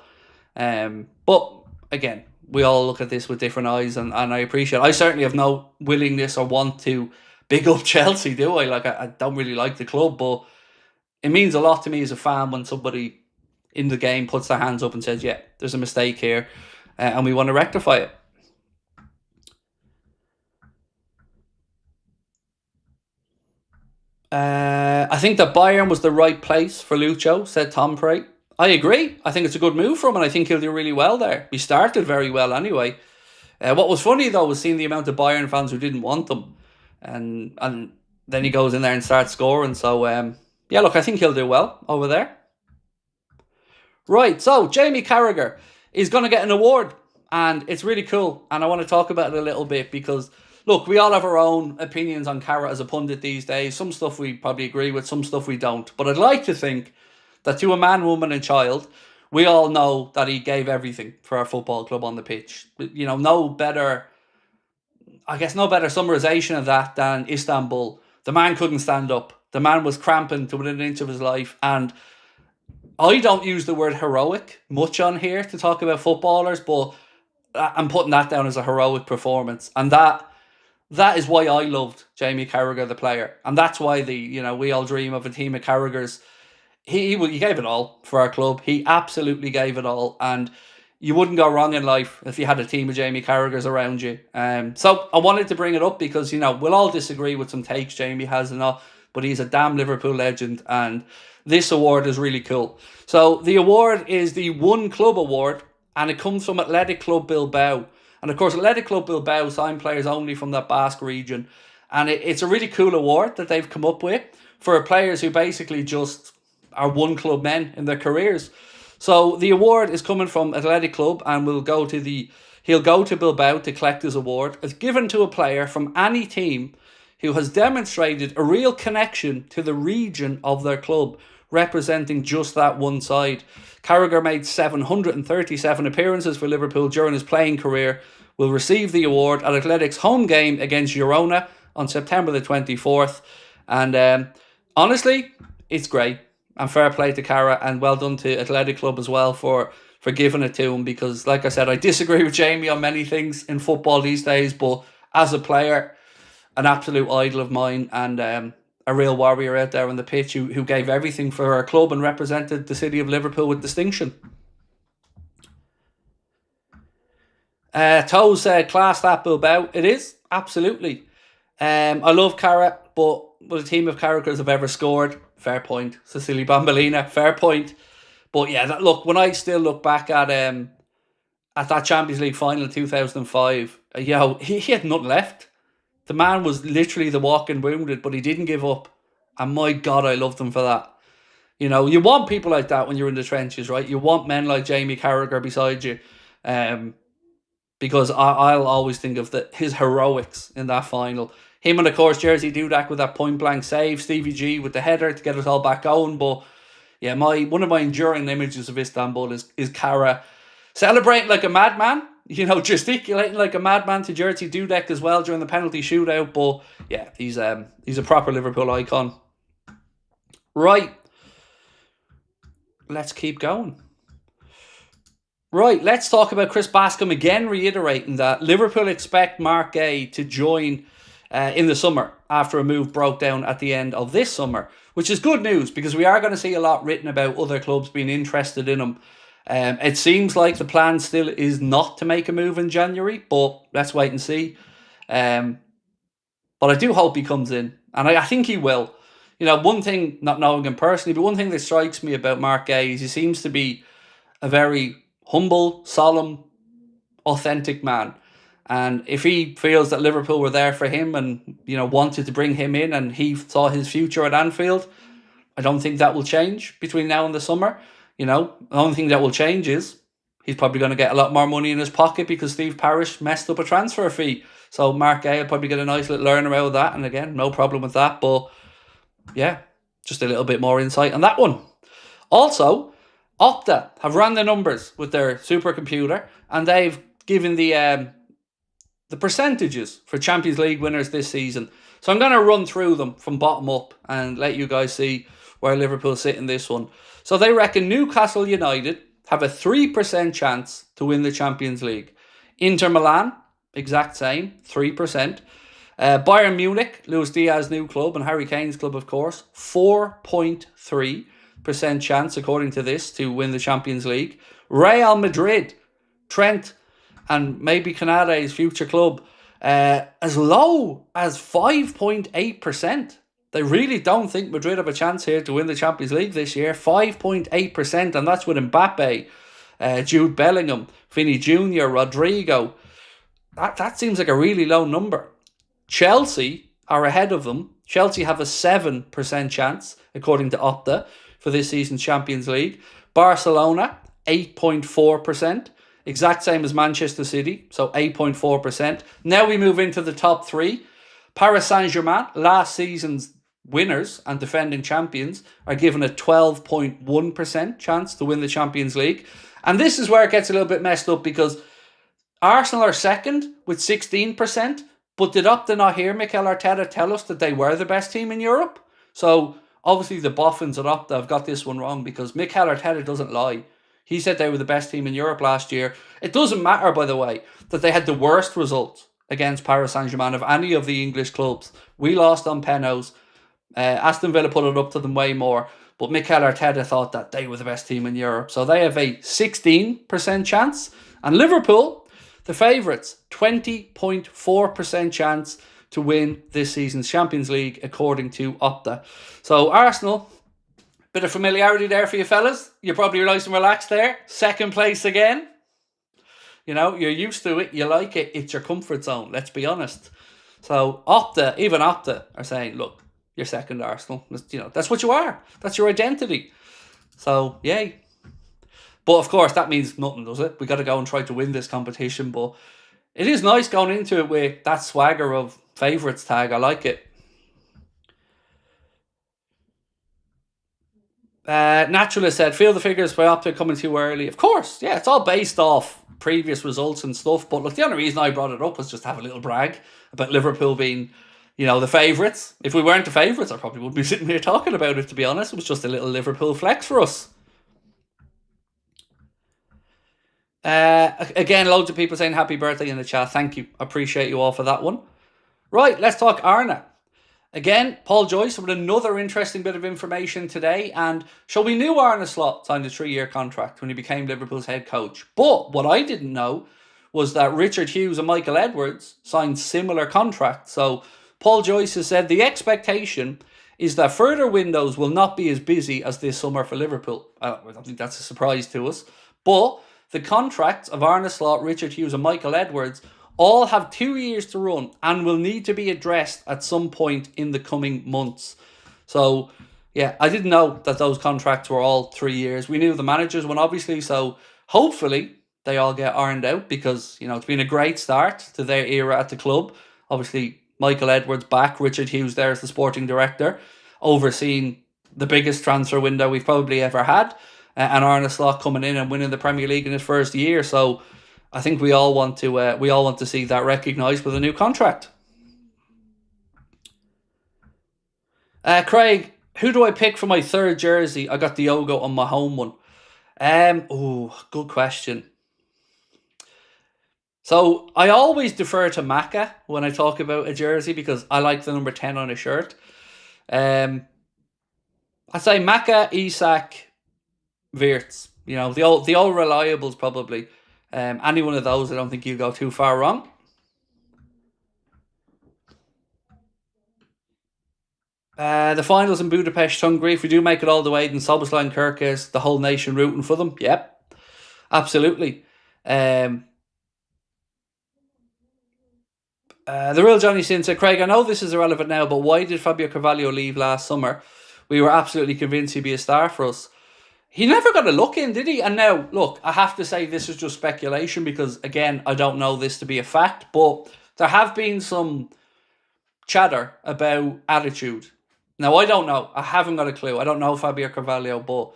A: But again, we all look at this with different eyes, and I appreciate it. I certainly have no willingness or want to big up Chelsea, do I? I don't really like the club, but it means a lot to me as a fan when somebody in the game puts their hands up and says, yeah, there's a mistake here, and we want to rectify it. I think that Bayern was the right place for Lucho, said Tom Prey. I agree. I think it's a good move for him, and I think he'll do really well there. He started very well anyway. What was funny, though, was seeing the amount of Bayern fans who didn't want them. And then he goes in there and starts scoring. So, look, I think he'll do well over there. Right, so Jamie Carragher is going to get an award, and it's really cool. And I want to talk about it a little bit because, look, we all have our own opinions on Carragher as a pundit these days. Some stuff we probably agree with, some stuff we don't. But I'd like to think that to a man, woman and child, we all know that he gave everything for our football club on the pitch. No better summarization of that than Istanbul. The man couldn't stand up. The man was cramping to within an inch of his life. And I don't use the word heroic much on here to talk about footballers, but I'm putting that down as a heroic performance. And that is why I loved Jamie Carragher, the player. And that's why we all dream of a team of Carraghers. He gave it all for our club. He absolutely gave it all. And you wouldn't go wrong in life if you had a team of Jamie Carraghers around you. So I wanted to bring it up because, we'll all disagree with some takes Jamie has and all, but he's a damn Liverpool legend, and this award is really cool. So the award is the One Club Award, and it comes from Athletic Club Bilbao. And of course, Athletic Club Bilbao sign players only from that Basque region. And it's a really cool award that they've come up with for players who basically just are one club men in their careers. So the award is coming from Athletic Club, and he'll go to Bilbao to collect his award. It's given to a player from any team who has demonstrated a real connection to the region of their club, representing just that one side. Carragher made 737 appearances for Liverpool during his playing career, will receive the award at Athletic's home game against Girona on September the 24th. And honestly, it's great. And fair play to Carragher, and well done to Athletic Club as well for giving it to him, because, like I said, I disagree with Jamie on many things in football these days, but as a player, an absolute idol of mine, and a real warrior out there on the pitch who gave everything for our club and represented the city of Liverpool with distinction. Toes said, class that Bilbao. It is, absolutely. I love Carragher, but a team of Carraghers have ever scored. Fair point. Cecilia Bambolina, fair point. But yeah, look, when I still look back at that Champions League final in 2005, he had nothing left. The man was literally the walking wounded, but he didn't give up. And my God, I loved him for that. You know, you want people like that when you're in the trenches, right? You want men like Jamie Carragher beside you. Because I'll always think of his heroics in that final. Him and, of course, Jerzy Dudek with that point-blank save. Stevie G with the header to get us all back going. But, yeah, one of my enduring images of Istanbul is Carragher celebrating like a madman. You know, gesticulating like a madman to Jerzy Dudek as well during the penalty shootout. But, yeah, he's a proper Liverpool icon. Right. Let's keep going. Right, let's talk about Chris Bascombe again, reiterating that Liverpool expect Mark Gay to join in the summer after a move broke down at the end of this summer, which is good news because we are going to see a lot written about other clubs being interested in him. It seems like the plan still is not to make a move in January, but let's wait and see. But I do hope he comes in, and I think he will. You know, one thing, not knowing him personally, but one thing that strikes me about Mark Gay is he seems to be a very humble, solemn, authentic man. And if he feels that Liverpool were there for him and, you know, wanted to bring him in and he saw his future at Anfield, I don't think that will change between now and the summer. You know, the only thing that will change is he's probably going to get a lot more money in his pocket because Steve Parish messed up a transfer fee. So Mark Gay will probably get a nice little earner out of that. And again, no problem with that. But yeah, just a little bit more insight on that one. Also, Opta have run the numbers with their supercomputer, and they've given the percentages for Champions League winners this season. So I'm going to run through them from bottom up and let you guys see where Liverpool sit in this one. So they reckon Newcastle United have a 3% chance to win the Champions League. Inter Milan, exact same, 3%. Bayern Munich, Luis Diaz new club, and Harry Kane's club, of course, 4.3% chance, according to this, to win the Champions League. Real Madrid, Trent, and maybe Konate's future club, as low as 5.8%. They really don't think Madrid have a chance here to win the Champions League this year. 5.8%, and that's with Mbappe, Jude Bellingham, Vinny Jr., Rodrigo. That seems like a really low number. Chelsea are ahead of them. Chelsea have a 7% chance, according to Opta, for this season's Champions League. Barcelona, 8.4%. Exact same as Manchester City, so 8.4%. Now we move into the top three. Paris Saint-Germain, last season's winners and defending champions, are given a 12.1% chance to win the Champions League. And this is where it gets a little bit messed up because Arsenal are second with 16%, but did Opta not hear Mikel Arteta tell us that they were the best team in Europe? So obviously the boffins at Opta have got this one wrong because Mikel Arteta doesn't lie. He said they were the best team in Europe last year. It doesn't matter, by the way, that they had the worst result against Paris Saint-Germain of any of the English clubs. We lost on penalties. Aston Villa put it up to them way more. But Mikel Arteta thought that they were the best team in Europe. So they have a 16% chance. And Liverpool, the favourites, 20.4% chance to win this season's Champions League, according to Opta. So Arsenal, bit of familiarity there for you fellas. You're probably nice and relaxed there. Second place again. You know, you're used to it. You like it. It's your comfort zone. Let's be honest. So Opta, even Opta, are saying, look, you're second Arsenal. You know, that's what you are. That's your identity. So, yay. But of course, that means nothing, does it? We got to go and try to win this competition. But it is nice going into it with that swagger of favourites tag. I like it. Naturalist said, feel the figures by Opta coming too early. Of course, yeah, it's all based off previous results and stuff. But look, the only reason I brought it up was just to have a little brag about Liverpool being the favourites. If we weren't the favourites, I probably wouldn't be sitting here talking about it, to be honest. It was just a little Liverpool flex for us. Again, loads of people saying happy birthday in the chat. Thank you. Appreciate you all for that one. Right, let's talk Arna. Again, Paul Joyce with another interesting bit of information today. And so we knew Arne Slot signed a 3-year contract when he became Liverpool's head coach. But what I didn't know was that Richard Hughes and Michael Edwards signed similar contracts. So Paul Joyce has said the expectation is that further windows will not be as busy as this summer for Liverpool. I don't think that's a surprise to us. But the contracts of Arne Slot, Richard Hughes and Michael Edwards all have 2 years to run and will need to be addressed at some point in the coming months. So, yeah, I didn't know that those contracts were all 3 years. We knew the managers one, obviously, so hopefully they all get ironed out because, it's been a great start to their era at the club. Obviously, Michael Edwards back, Richard Hughes there as the sporting director, overseeing the biggest transfer window we've probably ever had, and Arne Slot coming in and winning the Premier League in his first year. So I think we all want to see that recognised with a new contract. Craig, who do I pick for my third jersey? I got Diogo on my home one. Good question. So I always defer to Maka when I talk about a jersey because I like the number 10 on a shirt. I'd say Maka, Isak, Wirtz. The old reliables probably. Any one of those, I don't think you go too far wrong. The finals in Budapest, Hungary. If we do make it all the way, then Szoboszlai and Kerkez, the whole nation rooting for them. Yep, absolutely. The real Johnny Sin said, Craig, I know this is irrelevant now, but why did Fabio Carvalho leave last summer? We were absolutely convinced he'd be a star for us. He never got a look in, did he? And now, look, I have to say this is just speculation because, again, I don't know this to be a fact, but there have been some chatter about attitude. Now, I don't know. I haven't got a clue. I don't know Fabio Carvalho, but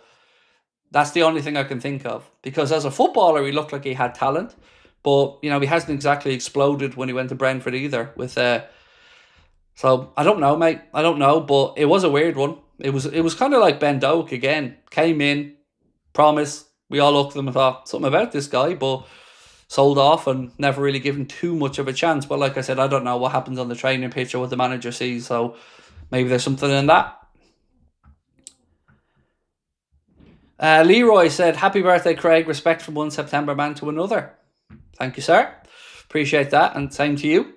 A: that's the only thing I can think of. Because as a footballer, he looked like he had talent, but, he hasn't exactly exploded when he went to Brentford either. So, I don't know, mate. I don't know, but it was a weird one. It was kind of like Ben Doak again. Came in, promise. We all looked at him and thought, something about this guy, but sold off and never really given too much of a chance. But like I said, I don't know what happens on the training pitch or what the manager sees, so maybe there's something in that. Leroy said, happy birthday, Craig. Respect from one September man to another. Thank you, sir. Appreciate that, and same to you.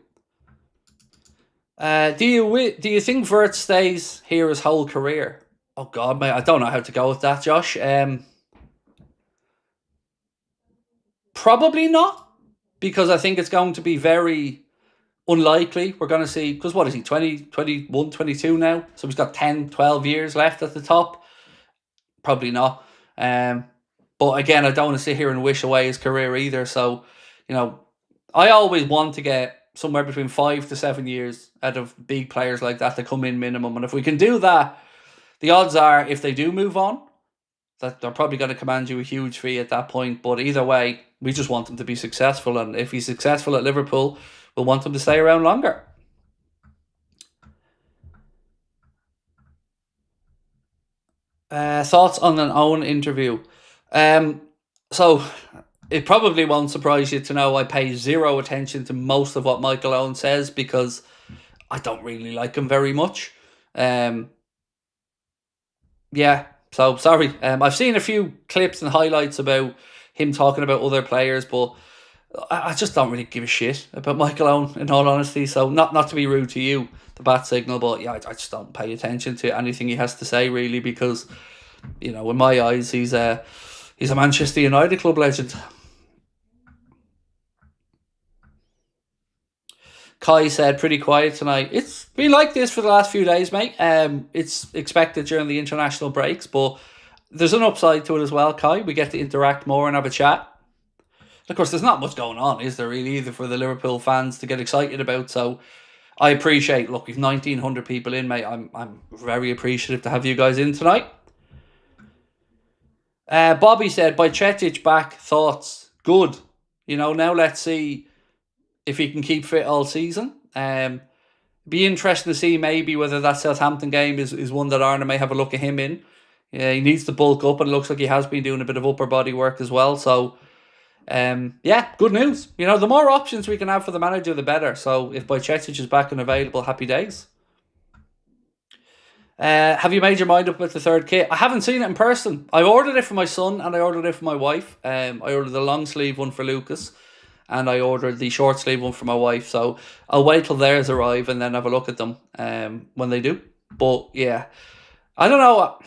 A: Do you think Wirtz stays here his whole career? Oh God, mate, I don't know how to go with that, Josh. Probably not, because I think it's going to be very unlikely. We're going to see, because what is he, 20, 21, 22 now? So he's got 10, 12 years left at the top. Probably not. But again, I don't want to sit here and wish away his career either. So, I always want to get somewhere between 5 to 7 years out of big players like that to come in minimum. And if we can do that, the odds are, if they do move on, that they're probably going to command you a huge fee at that point. But either way, we just want him to be successful. And if he's successful at Liverpool, we'll want him to stay around longer. Thoughts on an Owen interview? So it probably won't surprise you to know I pay zero attention to most of what Michael Owen says because I don't really like him very much. Yeah, so sorry. I've seen a few clips and highlights about him talking about other players, but I just don't really give a shit about Michael Owen, in all honesty. So not to be rude to you, the bat signal, but yeah, I just don't pay attention to anything he has to say really because, in my eyes, he's a Manchester United club legend. Kai said, pretty quiet tonight. It's been like this for the last few days, mate. It's expected during the international breaks, but there's an upside to it as well, Kai. We get to interact more and have a chat. Of course, there's not much going on, is there really, either for the Liverpool fans to get excited about. So I appreciate, look, we've 1,900 people in, mate. I'm very appreciative to have you guys in tonight. Bobby said, by Cetic back, thoughts? Good. Now let's see if he can keep fit all season. Be interesting to see maybe whether that Southampton game is one that Arna may have a look at him in. Yeah, he needs to bulk up, and it looks like he has been doing a bit of upper body work as well. So, yeah, good news. The more options we can have for the manager, the better. So if Bajcetic is back and available, happy days. Have you made your mind up with the third kit? I haven't seen it in person. I ordered it for my son and I ordered it for my wife. I ordered the long sleeve one for Lucas and I ordered the short sleeve one for my wife. So I'll wait till theirs arrive and then have a look at them when they do. But yeah, I don't know.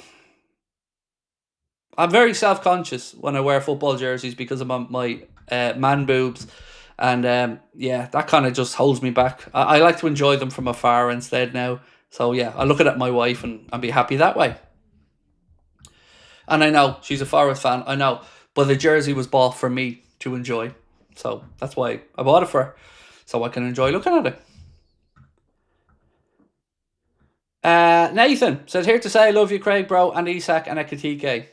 A: I'm very self-conscious when I wear football jerseys because of my man boobs. And yeah, that kind of just holds me back. I like to enjoy them from afar instead now. So yeah, I look at my wife and be happy that way. And I know she's a Forest fan, I know. But the jersey was bought for me to enjoy. So that's why I bought it for her. So I can enjoy looking at it. Nathan said, here to say I love you, Craig, bro, and Isak and Ekatike.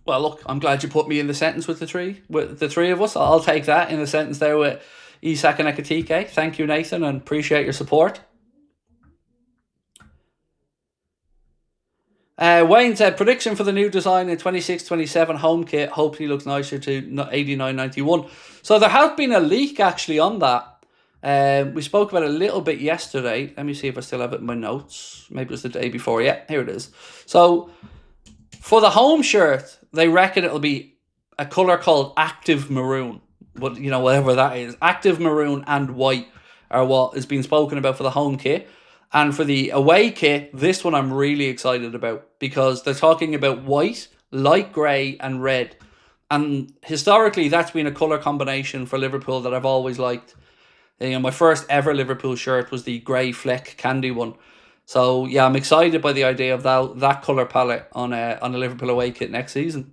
A: Well, look, I'm glad you put me in the sentence with the three of us. I'll take that in the sentence there with Isak and Ekatike. Thank you, Nathan, and appreciate your support. Wayne said, prediction for the new design in 26-27 home kit. Hopefully looks nicer to 89-91. So there has been a leak actually on that. We spoke about it a little bit yesterday. Let me see if I still have it in my notes. Maybe it was the day before. Yeah, here it is. So for the home shirt, they reckon it'll be a colour called Active Maroon. But whatever that is. Active Maroon and white are what is being spoken about for the home kit. And for the away kit, this one I'm really excited about because they're talking about white, light grey and red. And historically, that's been a colour combination for Liverpool that I've always liked. My first ever Liverpool shirt was the grey fleck candy one. So yeah, I'm excited by the idea of that colour palette on a Liverpool away kit next season.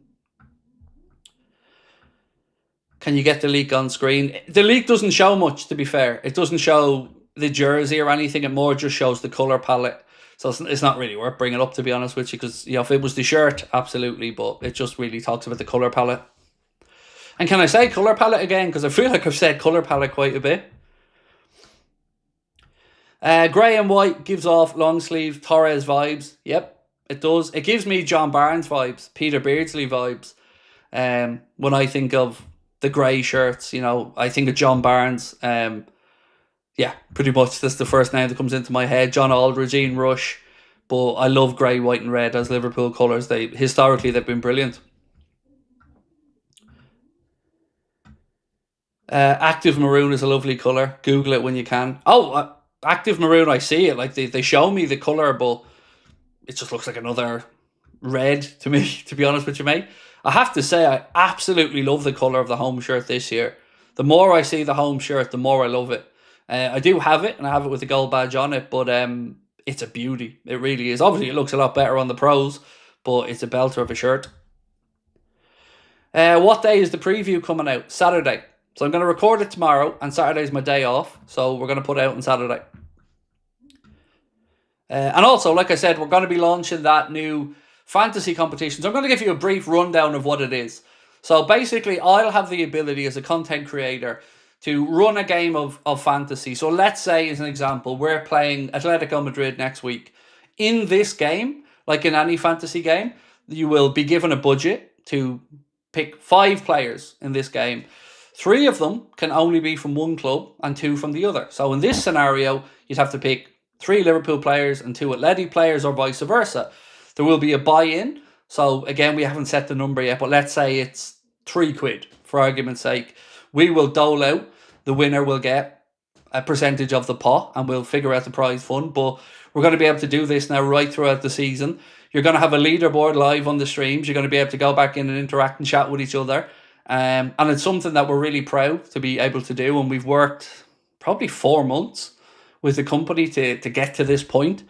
A: Can you get the leak on screen? The leak doesn't show much, to be fair. It doesn't show the jersey or anything. It more just shows the colour palette. So it's not really worth bringing up, to be honest with you, because if it was the shirt, absolutely, but it just really talks about the colour palette. And can I say colour palette again? Because I feel like I've said colour palette quite a bit. Grey and white gives off long sleeve Torres vibes. Yep, it does. It gives me John Barnes vibes, Peter Beardsley vibes. When I think of the grey shirts, I think of John Barnes. Yeah, pretty much that's the first name that comes into my head. John Aldridge, Ian Rush. But I love grey, white and red as Liverpool colours. Historically, they've been brilliant. Active Maroon is a lovely colour. Google it when you can. Oh, Active Maroon, I see it. Like they show me the colour, but it just looks like another red to me, to be honest with you, mate. I have to say, I absolutely love the colour of the home shirt this year. The more I see the home shirt, the more I love it. I do have it, and I have it with the gold badge on it, but it's a beauty. It really is. Obviously, it looks a lot better on the pros, but it's a belter of a shirt. What day is the preview coming out? Saturday. So I'm going to record it tomorrow, and Saturday's my day off, so we're going to put it out on Saturday. And also, like I said, we're going to be launching that new fantasy competition. So I'm going to give you a brief rundown of what it is. So basically, I'll have the ability as a content creator to run a game of fantasy. So let's say, as an example, we're playing Atletico Madrid next week. In this game, like in any fantasy game, you will be given a budget to pick 5 players in this game. 3 of them can only be from one club and 2 from the other. So in this scenario, you'd have to pick 3 Liverpool players and 2 Atleti players, or vice versa. There will be a buy-in. So again, we haven't set the number yet, but let's say it's £3 for argument's sake. We will dole out. The winner will get a percentage of the pot and we'll figure out the prize fund. But we're going to be able to do this now right throughout the season. You're going to have a leaderboard live on the streams. You're going to be able to go back in and interact and chat with each other. And it's something that we're really proud to be able to do. And we've worked probably 4 months with the company to get to this point.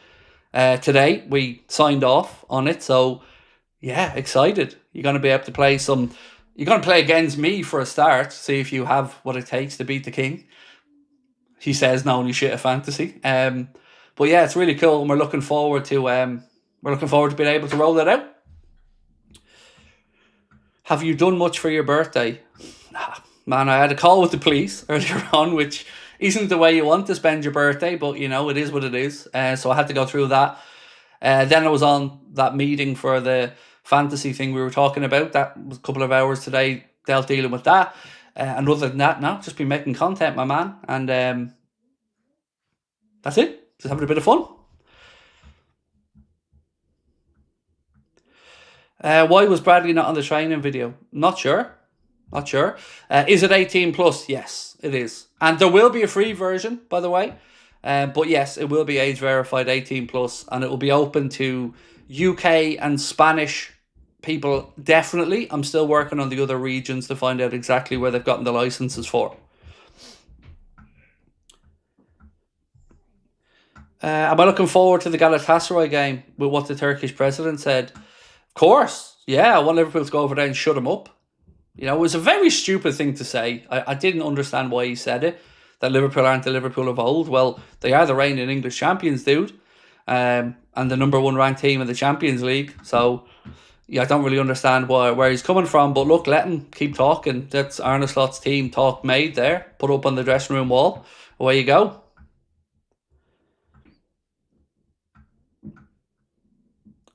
A: Today, we signed off on it. So, yeah, excited. You're going to be able to play some... You're going to play against me for a start. See if you have what it takes to beat the king. He says no only shit at fantasy. But yeah, it's really cool. And we're looking forward to being able to roll that out. Have you done much for your birthday? Nah, man, I had a call with the police earlier on, which isn't the way you want to spend your birthday, but you know, it is what it is. So I had to go through that. Then I was on that meeting for the fantasy thing we were talking about. That was a couple of hours today, dealing with that. And other than that, now just been making content, my man. And that's it. Just having a bit of fun. Why was Bradley not on the training video? Not sure. Not sure. Is it 18 plus? Yes, it is. And there will be a free version, by the way. But yes, it will be age verified 18 plus, and it will be open to UK and Spanish people. Definitely. I'm still working on the other regions to find out exactly where they've gotten the licenses for. Am I looking forward to the Galatasaray game with what the Turkish president said? Of course. Yeah, I want Liverpool to go over there and shut him up. You know, it was a very stupid thing to say. I didn't understand why he said it, that Liverpool aren't the Liverpool of old. Well, they are the reigning English champions, dude. And the number one ranked team in the Champions League. So, yeah, I don't really understand where he's coming from. But look, let him keep talking. That's Arne Slot's team talk made there. Put up on the dressing room wall. Away you go.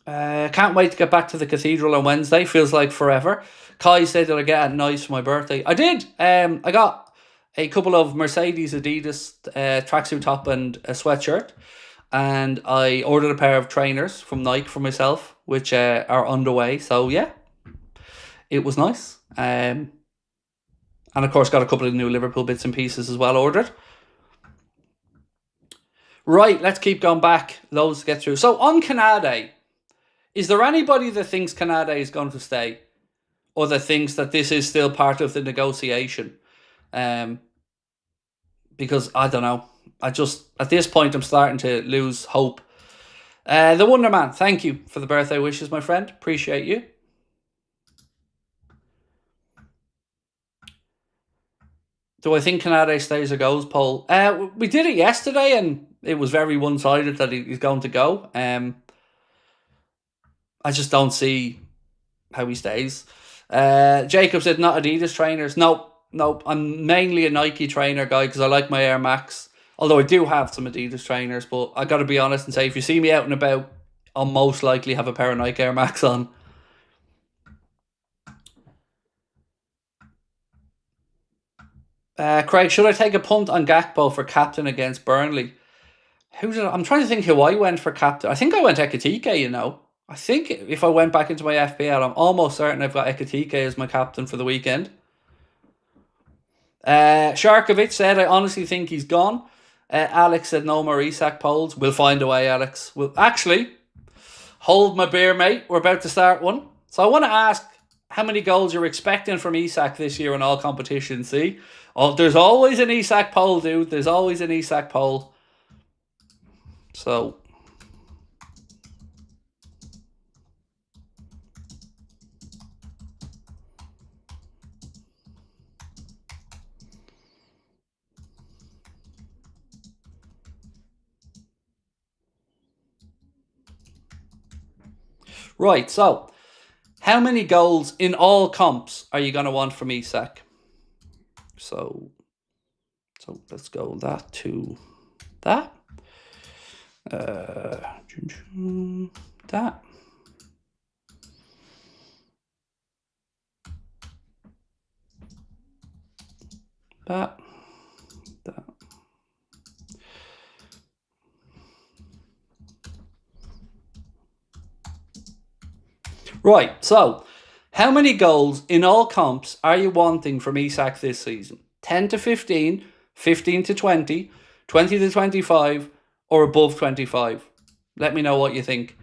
A: Can't wait to get back to the cathedral on Wednesday. Feels like forever. Kai said that I get nice for my birthday. I did. I got a couple of Mercedes Adidas tracksuit top and a sweatshirt. And I ordered a pair of trainers from Nike for myself, which are underway. So, yeah, it was nice. And, of course, got a couple of new Liverpool bits and pieces as well ordered. Right, let's keep going back. Loads to get through. So, on Konate, is there anybody that thinks Konate is going to stay? Or that thinks that this is still part of the negotiation? Because, I don't know. At this point, I'm starting to lose hope. The Wonder Man, thank you for the birthday wishes, my friend. Appreciate you. Do I think Konate stays or goes, Paul? We did it yesterday, and it was very one-sided that he's going to go. I just don't see how he stays. Jacob said not Adidas trainers. Nope. I'm mainly a Nike trainer guy because I like my Air Max. Although I do have some Adidas trainers, but I got to be honest and say, if you see me out and about, I'll most likely have a pair of Nike Air Max on. Craig, should I take a punt on Gakpo for captain against Burnley? I'm trying to think who I went for captain. I think I went Ekitike, you know. I think if I went back into my FPL, I'm almost certain I've got Ekitike as my captain for the weekend. Sharkovic said, I honestly think he's gone. Alex said no more Isak polls. We'll find a way, Alex. We'll actually hold my beer, mate. We're about to start one. So I want to ask how many goals you're expecting from Isak this year in all competitions. See? Oh, there's always an Isak poll, dude. There's always an Isak poll. So right, so how many goals in all comps are you going to want from Isak? So let's go that to that. That. That. Right, so how many goals in all comps are you wanting from Isak this season? 10 to 15, 15 to 20, 20 to 25, or above 25? Let me know what you think.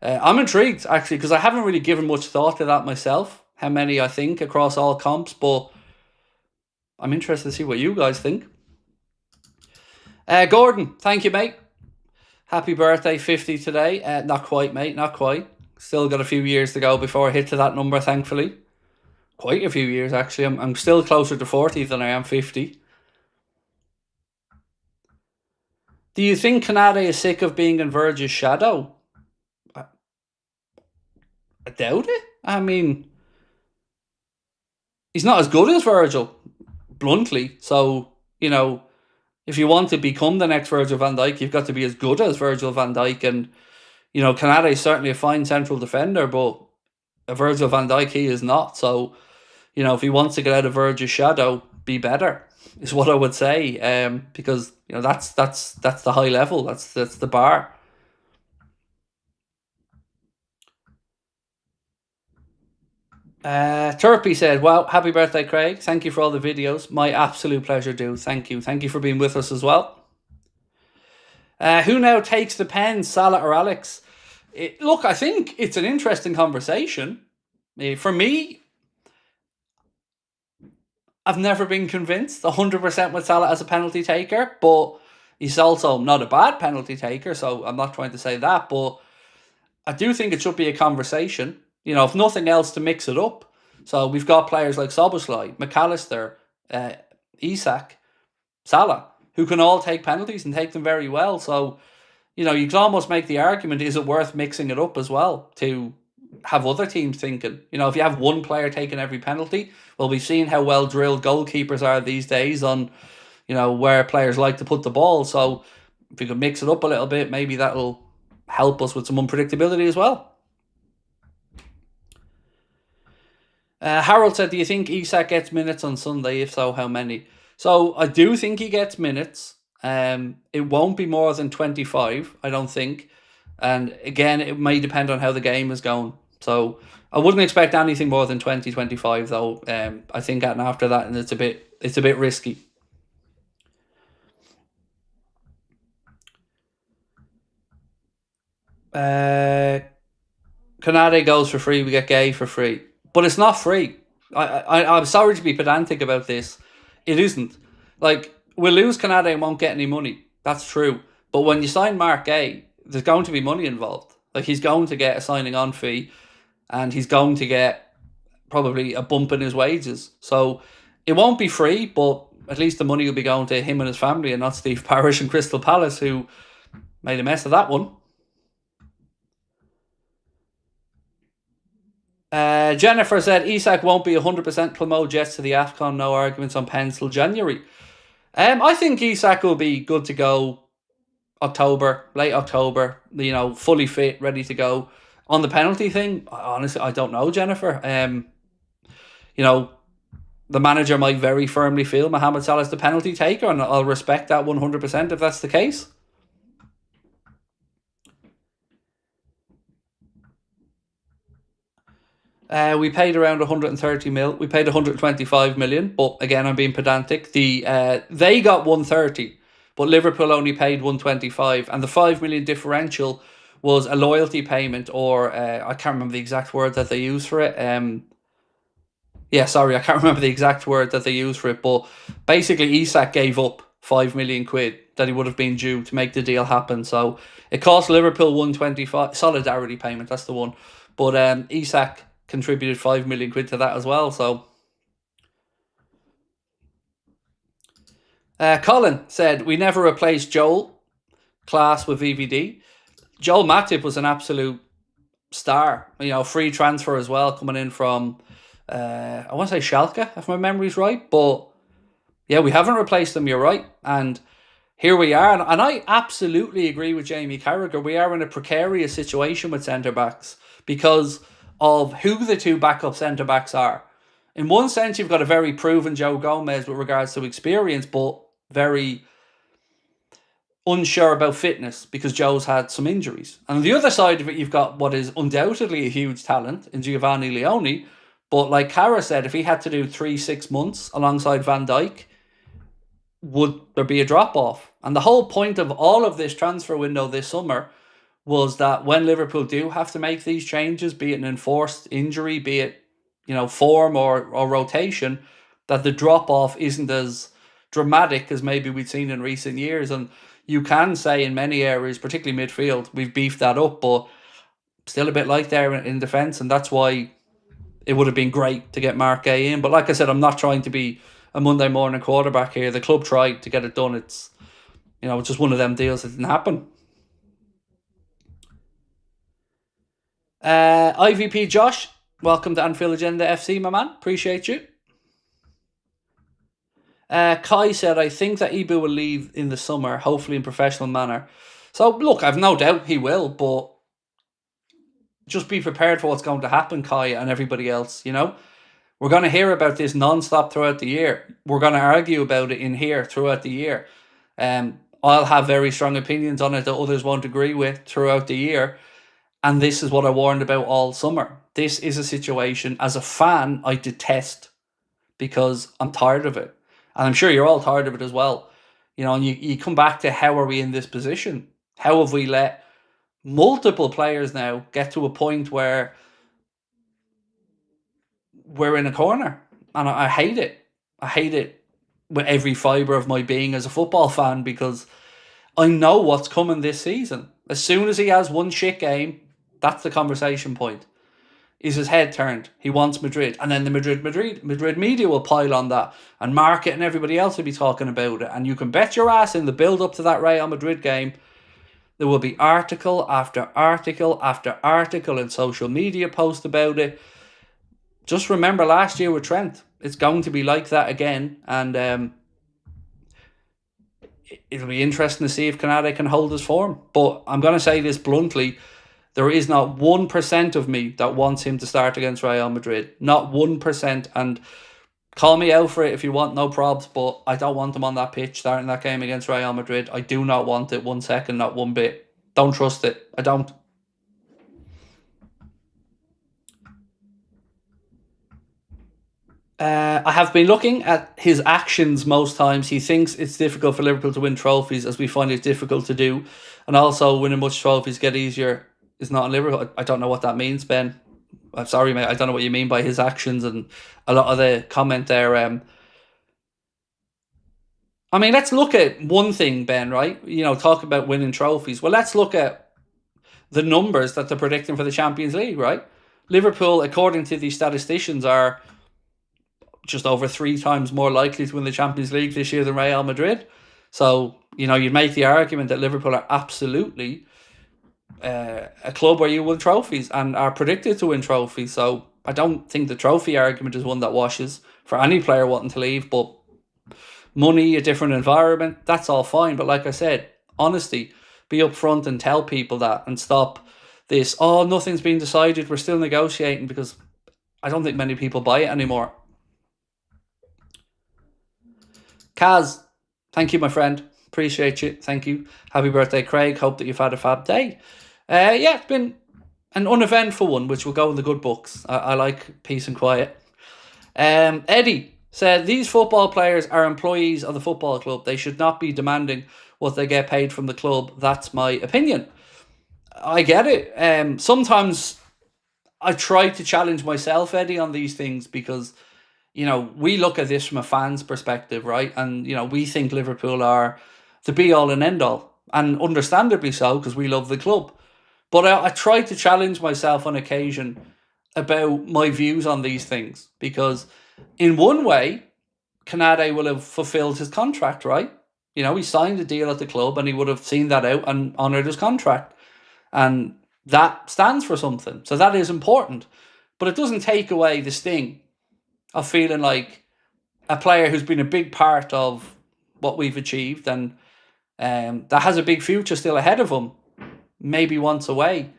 A: I'm intrigued, actually, because I haven't really given much thought to that myself, how many I think across all comps, but I'm interested to see what you guys think. Gordon, thank you, mate. Happy birthday, 50 today. Not quite, mate, not quite. Still got a few years to go before I hit to that number, thankfully. Quite a few years, actually. I'm still closer to 40 than I am 50. Do you think Konate is sick of being in Virgil's shadow? I doubt it. I mean, he's not as good as Virgil, bluntly. So, you know, If you want to become the next Virgil van Dijk, you've got to be as good as Virgil van Dijk. And, Konate is certainly a fine central defender, but a Virgil van Dijk he is not. So, if he wants to get out of Virgil's shadow, be better is what I would say. Because that's the high level. That's the bar. Turpy said, "Wow, happy birthday, Craig! Thank you for all the videos. My absolute pleasure, dude. Thank you for being with us as well." Who now takes the pen, Salah or Alex? Look, I think it's an interesting conversation. For me, I've never been convinced 100% with Salah as a penalty taker, but he's also not a bad penalty taker, so I'm not trying to say that, but I do think it should be a conversation, if nothing else, to mix it up. So we've got players like Szoboszlai, McAllister, Isak, Salah, who can all take penalties and take them very well. So, you can almost make the argument, is it worth mixing it up as well to have other teams thinking? If you have one player taking every penalty, well, we've seen how well drilled goalkeepers are these days on, where players like to put the ball. So if you could mix it up a little bit, maybe that'll help us with some unpredictability as well. Harold said, "Do you think Isak gets minutes on Sunday? If so, how many?" So I do think he gets minutes. It won't be more than 25, I don't think. And again, it may depend on how the game is going. So I wouldn't expect anything more than 20, 25 though. I think after that, and it's a bit risky. Konate goes for free, we get Gay for free. But it's not free. I'm sorry to be pedantic about this. It isn't. Like, we'll lose Konate and won't get any money. That's true. But when you sign Mark Gay, there's going to be money involved. Like, he's going to get a signing on fee, and he's going to get probably a bump in his wages. So it won't be free, but at least the money will be going to him and his family and not Steve Parish and Crystal Palace, who made a mess of that one. Jennifer said Isak won't be 100% Plamo Jets to the AFCON. No arguments on pens till January. I think Isak will be good to go late October, fully fit, ready to go. On the penalty thing, honestly, I don't know, Jennifer. The manager might very firmly feel Mohamed Salah is the penalty taker, and I'll respect that 100% if that's the case. We paid around 130 mil. We paid 125 million, but again, I'm being pedantic. They got 130, but Liverpool only paid 125, and the 5 million differential was a loyalty payment, or I can't remember the exact word that they used for it. I can't remember the exact word that they used for it, but basically Isak gave up 5 million quid that he would have been due to make the deal happen. So it cost Liverpool 125, solidarity payment, that's the one. But Isak contributed 5 million quid to that as well. So Colin said, "We never replaced Joel Class with VVD. Joel Matip was an absolute star. Free transfer as well, coming in from I want to say Schalke, if my memory's right. But yeah, we haven't replaced them, you're right. And here we are. And I absolutely agree with Jamie Carragher. We are in a precarious situation with centre-backs because of who the two backup centre-backs are. In one sense, you've got a very proven Joe Gomez with regards to experience, but very unsure about fitness because Joe's had some injuries. And on the other side of it, you've got what is undoubtedly a huge talent in Giovanni Leone. But like Cara said, if he had to do 3-6 months alongside Van Dijk, would there be a drop-off? And the whole point of all of this transfer window this summer was that when Liverpool do have to make these changes, be it an enforced injury, be it form or rotation, that the drop-off isn't as dramatic as maybe we'd seen in recent years. And you can say in many areas, particularly midfield, we've beefed that up, but still a bit light there in defence, and that's why it would have been great to get Mark Gay in. But like I said, I'm not trying to be a Monday morning quarterback here. The club tried to get it done. It's it's just one of them deals that didn't happen. IVP Josh, welcome to Anfield Agenda FC, my man. Appreciate you. Kai said, I think that Ibu will leave in the summer, hopefully in professional manner. So, look, I've no doubt he will, but just be prepared for what's going to happen, Kai, and everybody else, We're going to hear about this non-stop throughout the year. We're going to argue about it in here throughout the year. I'll have very strong opinions on it that others won't agree with throughout the year. And this is what I warned about all summer. This is a situation, as a fan, I detest because I'm tired of it. And I'm sure you're all tired of it as well. And you come back to, how are we in this position? How have we let multiple players now get to a point where we're in a corner? And I hate it. I hate it with every fibre of my being as a football fan, because I know what's coming this season. As soon as he has one shit game, that's the conversation point. Is his head turned? He wants Madrid. And then the Madrid media will pile on that. And Market and everybody else will be talking about it. And you can bet your ass, in the build-up to that Real Madrid game, there will be article after article after article and social media post about it. Just remember last year with Trent. It's going to be like that again. And it'll be interesting to see if Konate can hold his form. But I'm going to say this bluntly. There is not 1% of me that wants him to start against Real Madrid. Not 1%. And call me out for it if you want, no probs. But I don't want him on that pitch starting that game against Real Madrid. I do not want it 1 second, not one bit. Don't trust it. I don't. I have been looking at his actions most times. He thinks it's difficult for Liverpool to win trophies, as we find it difficult to do. And also, winning much trophies get easier is not in Liverpool. I don't know what that means, Ben. I'm sorry, mate. I don't know what you mean by his actions and a lot of the comment there. I mean, let's look at one thing, Ben, right? Talk about winning trophies. Well, let's look at the numbers that they're predicting for the Champions League, right? Liverpool, according to these statisticians, are just over 3 times more likely to win the Champions League this year than Real Madrid. So, you'd make the argument that Liverpool are absolutely a club where you win trophies and are predicted to win trophies. So I don't think the trophy argument is one that washes for any player wanting to leave. But money, a different environment, that's all fine. But like I said, honesty, be upfront and tell people that, and stop this, nothing's been decided, we're still negotiating, because I don't think many people buy it anymore. Kaz, thank you, my friend. Appreciate you. Thank you. Happy birthday, Craig. Hope that you've had a fab day. It's been an uneventful one, which will go in the good books. I like peace and quiet. Eddie said, these football players are employees of the football club. They should not be demanding what they get paid from the club. That's my opinion. I get it. Sometimes I try to challenge myself, Eddie, on these things, because we look at this from a fan's perspective, right? And, we think Liverpool are the be-all and end-all. And understandably so, because we love the club. But I try to challenge myself on occasion about my views on these things. Because in one way, Konate will have fulfilled his contract, right? He signed a deal at the club and he would have seen that out and honoured his contract. And that stands for something. So that is important. But it doesn't take away the sting of feeling like a player who's been a big part of what we've achieved and that has a big future still ahead of him, maybe wants away.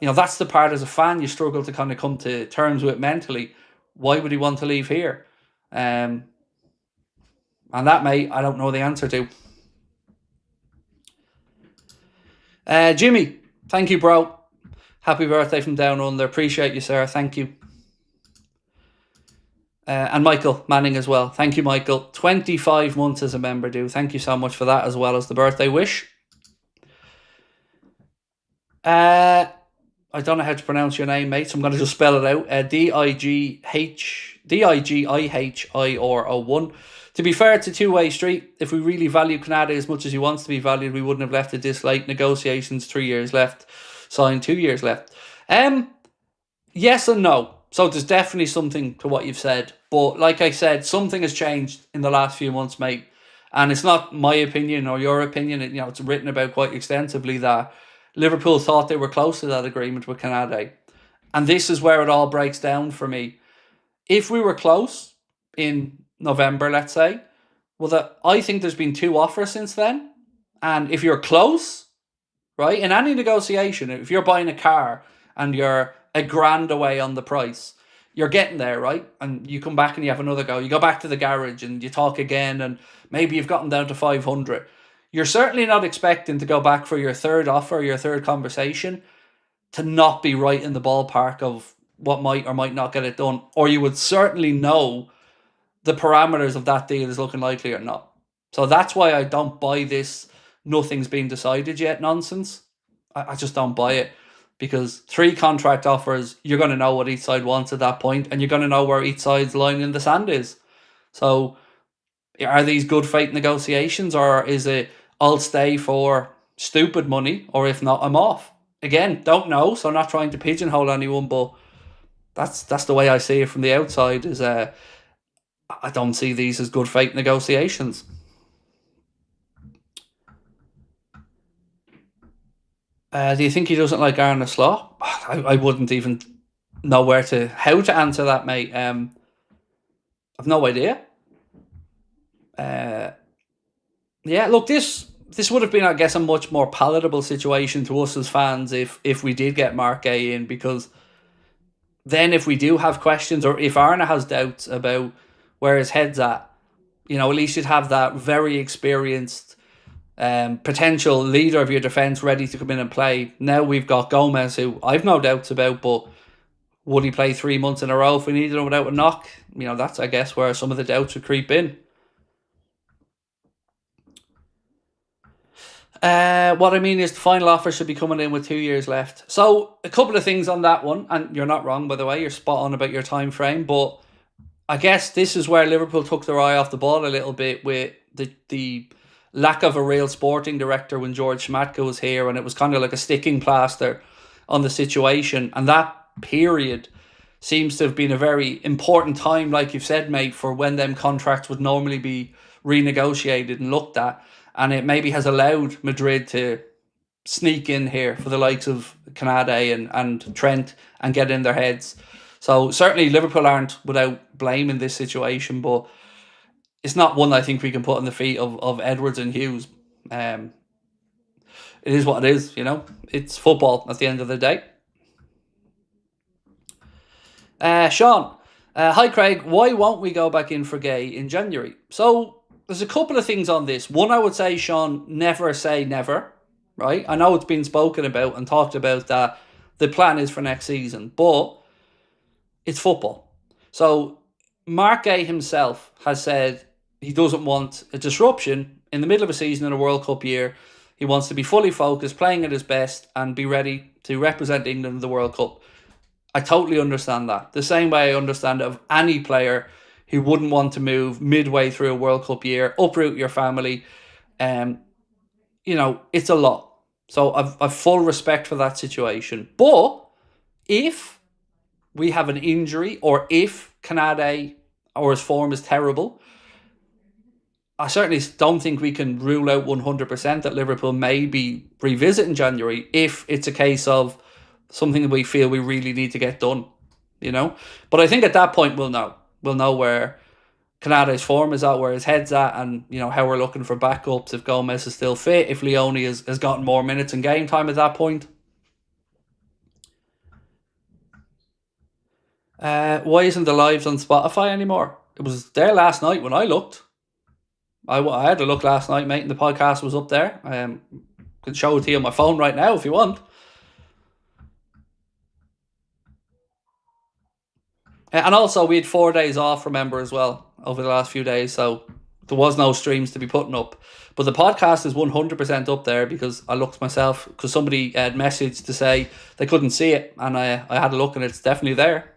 A: That's the part as a fan you struggle to kind of come to terms with mentally. Why would he want to leave here? And that, mate, I don't know the answer to. Jimmy, thank you, bro. Happy birthday from down under. Appreciate you, sir. Thank you. And Michael Manning as well. Thank you, Michael. 25 months as a member due. Thank you so much for that, as well as the birthday wish. I don't know how to pronounce your name, mate, so I'm going to just spell it out. Digihior01. To be fair, it's a two-way street. If we really value Konate as much as he wants to be valued, we wouldn't have left it this late. Negotiations, 3 years left. Signed 2 years left. Yes and no. So there's definitely something to what you've said. But like I said, something has changed in the last few months, mate. And it's not my opinion or your opinion. It's written about quite extensively that Liverpool thought they were close to that agreement with Konate. And this is where it all breaks down for me. If we were close in November, let's say, Well, I think there's been 2 offers since then. And if you're close, right, in any negotiation, if you're buying a car and you're a grand away on the price, you're getting there, right? And you come back and you have another go. You go back to the garage and you talk again, and maybe you've gotten down to 500. You're certainly not expecting to go back for your third offer, your third conversation, to not be right in the ballpark of what might or might not get it done. Or you would certainly know the parameters of that deal is looking likely or not. So that's why I don't buy this nothing's been decided yet nonsense. I just don't buy it, because 3 contract offers, you're going to know what each side wants at that point, and you're going to know where each side's line in the sand is. So are these good faith negotiations, or is it I'll stay for stupid money, or if not, I'm off? Again, don't know, so I'm not trying to pigeonhole anyone, but that's the way I see it from the outside. Is I don't see these as good faith negotiations. Do you think he doesn't like Arne Slot? I wouldn't even know how to answer that, mate. I've no idea. Yeah, look, this would have been, I guess, a much more palatable situation to us as fans if we did get Mark Gay in, because then if we do have questions, or if Arne has doubts about where his head's at, at least you'd have that very experienced potential leader of your defence ready to come in and play. Now we've got Gomez, who I've no doubts about, but would he play 3 months in a row if we needed him without a knock? That's, I guess, where some of the doubts would creep in. What I mean is the final offer should be coming in with 2 years left. So a couple of things on that one, and you're not wrong, by the way, you're spot on about your time frame, but I guess this is where Liverpool took their eye off the ball a little bit with the lack of a real sporting director when George Schmadtke was here, and it was kind of like a sticking plaster on the situation. And that period seems to have been a very important time, like you've said, mate, for when them contracts would normally be renegotiated and looked at. And it maybe has allowed Madrid to sneak in here for the likes of Konate and Trent and get in their heads. So certainly Liverpool aren't without blame in this situation, but it's not one I think we can put on the feet of Edwards and Hughes. It is what it is, It's football at the end of the day. Sean, hi Craig, why won't we go back in for Gay in January? So there's a couple of things on this. One, I would say, Sean, never say never, right? I know it's been spoken about and talked about that the plan is for next season, but it's football. So Mark Gay himself has said he doesn't want a disruption in the middle of a season in a World Cup year. He wants to be fully focused, playing at his best, and be ready to represent England in the World Cup. I totally understand that. The same way I understand it of any player who wouldn't want to move midway through a World Cup year, uproot your family. It's a lot. So I've full respect for that situation. But if we have an injury, or if Konate or his form is terrible, I certainly don't think we can rule out 100% that Liverpool may be revisiting January if it's a case of something that we feel we really need to get done, But I think at that point we'll know. We'll know where Konate's form is at, where his head's at, and how we're looking for backups, if Gomez is still fit, if Leone has gotten more minutes and game time at that point. Why isn't the lives on Spotify anymore? It was there last night when I looked. I had a look last night, mate, and the podcast was up there. I can show it to you on my phone right now if you want. And also, we had 4 days off, remember, as well, over the last few days. So there was no streams to be putting up. But the podcast is 100% up there, because I looked myself, because somebody had messaged to say they couldn't see it. And I had a look, and it's definitely there.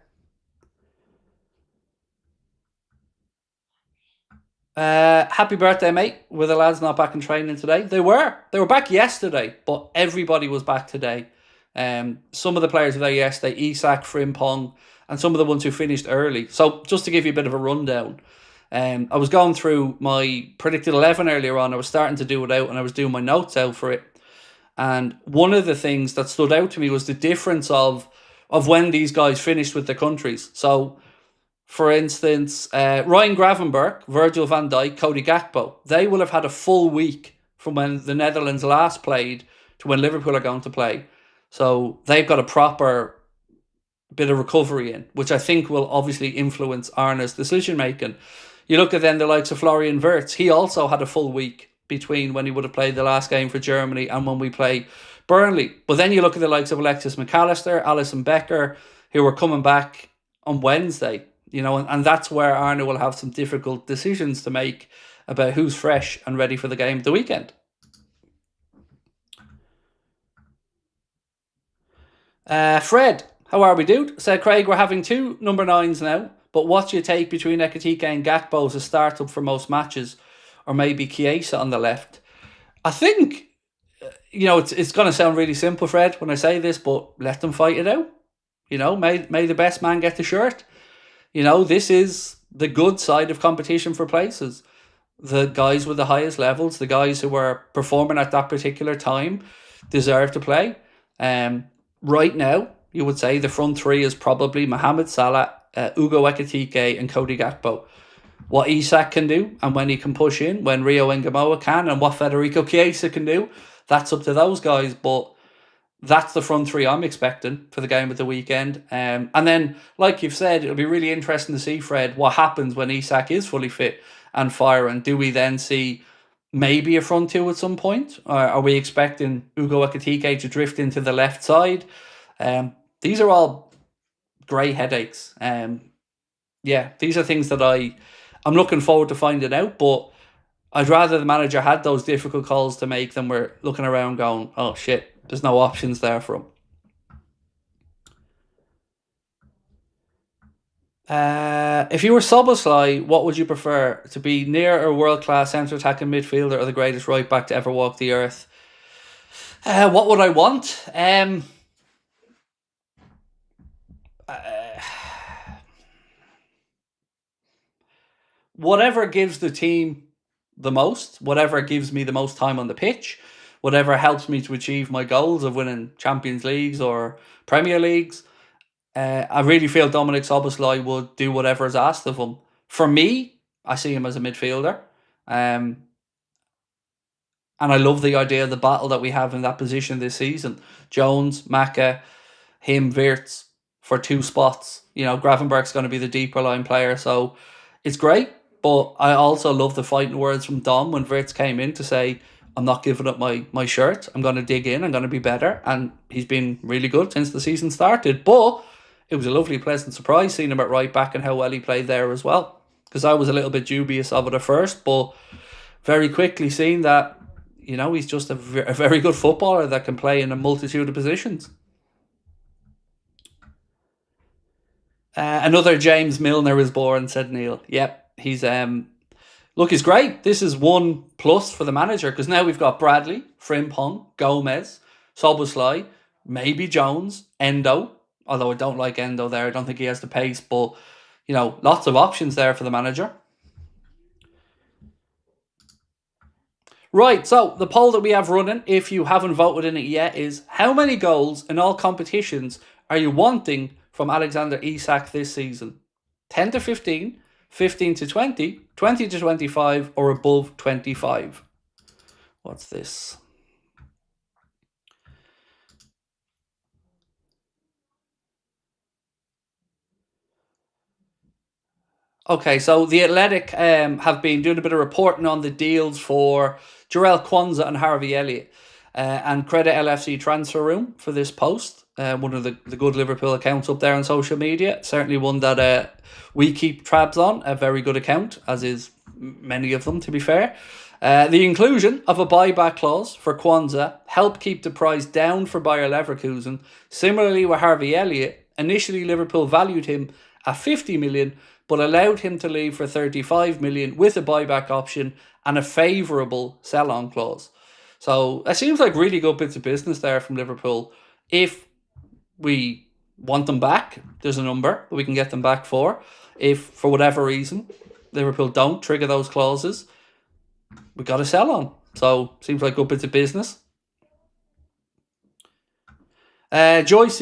A: Happy birthday, mate. Were the lads not back in training today? They were back yesterday, but everybody was back today. Some of the players were there yesterday, Isak, Frimpong, and some of the ones who finished early. So just to give you a bit of a rundown, I was going through my predicted 11 earlier on. I was starting to do it out, and I was doing my notes out for it. And one of the things that stood out to me was the difference of when these guys finished with their countries. So for instance, Ryan Gravenberch, Virgil van Dijk, Cody Gakpo, they will have had a full week from when the Netherlands last played to when Liverpool are going to play. So they've got a proper bit of recovery in, which I think will obviously influence Arne's decision making. You look at then the likes of Florian Wirtz, he also had a full week between when he would have played the last game for Germany and when we play Burnley. But then you look at the likes of Alexis McAllister, Alisson Becker, who are coming back on Wednesday, and that's where Arne will have some difficult decisions to make about who's fresh and ready for the game at the weekend. Fred, how are we, dude? Said Craig, we're having two number 9s now, but what's your take between Ekitike and Gakpo as a startup for most matches, or maybe Chiesa on the left? I think, it's going to sound really simple, Fred, when I say this, but let them fight it out. May the best man get the shirt. This is the good side of competition for places. The guys with the highest levels, the guys who are performing at that particular time, deserve to play. Right now, you would say the front three is probably Mohamed Salah, Ugo Ekitike and Cody Gakpo. What Isak can do and when he can push in, when Rio Ngamoa can, and what Federico Chiesa can do, that's up to those guys. But that's the front three I'm expecting for the game of the weekend. And then, like you've said, it'll be really interesting to see, Fred, what happens when Isak is fully fit and firing. Do we then see maybe a front two at some point? Or are we expecting Ugo Ekitike to drift into the left side? These are all grey headaches. These are things that I'm looking forward to finding out, but I'd rather the manager had those difficult calls to make than we're looking around going, oh shit, there's no options there for him. If you were Szoboszlai, what would you prefer? To be near a world-class centre-attacking midfielder or the greatest right-back to ever walk the earth? What would I want? Whatever gives the team the most, whatever gives me the most time on the pitch, whatever helps me to achieve my goals of winning Champions Leagues or Premier Leagues. I really feel Dominic Szoboszlai would do whatever is asked of him. For me, I see him as a midfielder. And I love the idea of the battle that we have in that position this season. Jones, Maka, him, Wirtz for 2 spots. Gravenberch's going to be the deeper line player. So it's great. But I also love the fighting words from Dom when Wirtz came in to say, I'm not giving up my shirt. I'm going to dig in. I'm going to be better. And he's been really good since the season started. But it was a lovely, pleasant surprise seeing him at right back and how well he played there as well. Because I was a little bit dubious of it at first, but very quickly seeing that, he's just a very good footballer that can play in a multitude of positions. Another James Milner is born, said Neil. Yep, he's he's great. This is 1+ for the manager because now we've got Bradley, Frimpong, Gomez, Szoboszlai, maybe Jones, Endo. Although I don't like Endo there. I don't think he has the pace, but, lots of options there for the manager. Right, so the poll that we have running, if you haven't voted in it yet, is how many goals in all competitions are you wanting from Alexander Isak this season? 10 to 15, 15 to 20, 20 to 25, or above 25? What's this? Okay, so The Athletic have been doing a bit of reporting on the deals for Jarell Quansah and Harvey Elliott, and credit LFC Transfer Room for this post. One of the good Liverpool accounts up there on social media. Certainly one that we keep tabs on. A very good account, as is many of them, to be fair. The inclusion of a buyback clause for Quansah helped keep the price down for Bayer Leverkusen. Similarly with Harvey Elliott, initially Liverpool valued him at 50 million, but allowed him to leave for 35 million with a buyback option and a favourable sell-on clause. So it seems like really good bits of business there from Liverpool. If we want them back, there's a number that we can get them back for. If, for whatever reason, Liverpool don't trigger those clauses, we got to sell on. So seems like good bits of business. Joyce,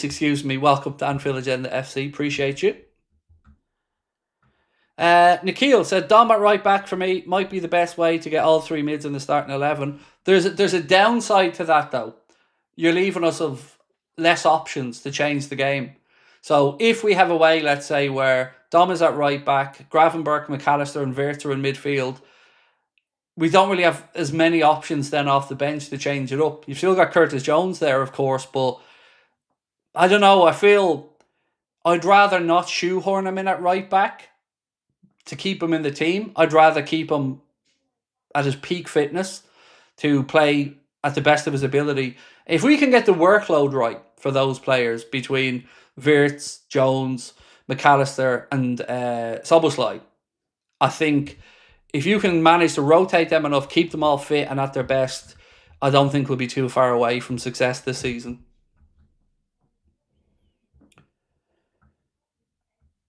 A: excuse me, welcome to Anfield Agenda FC. Appreciate you. Nikhil said, Dom at right back for me might be the best way to get all three mids in the starting 11. There's a downside to that, though. You're leaving us of less options to change the game. So if we have a way, let's say, where Dom is at right back, Gravenberch, McAllister and Wirtz are in midfield, we don't really have as many options then off the bench to change it up. You've still got Curtis Jones there, of course, but I don't know. I feel I'd rather not shoehorn him in at right back to keep him in the team. I'd rather keep him at his peak fitness to play at the best of his ability. If we can get the workload right for those players between Wirtz, Jones, McAllister and Soboslai, I think if you can manage to rotate them enough, keep them all fit and at their best, I don't think we'll be too far away from success this season.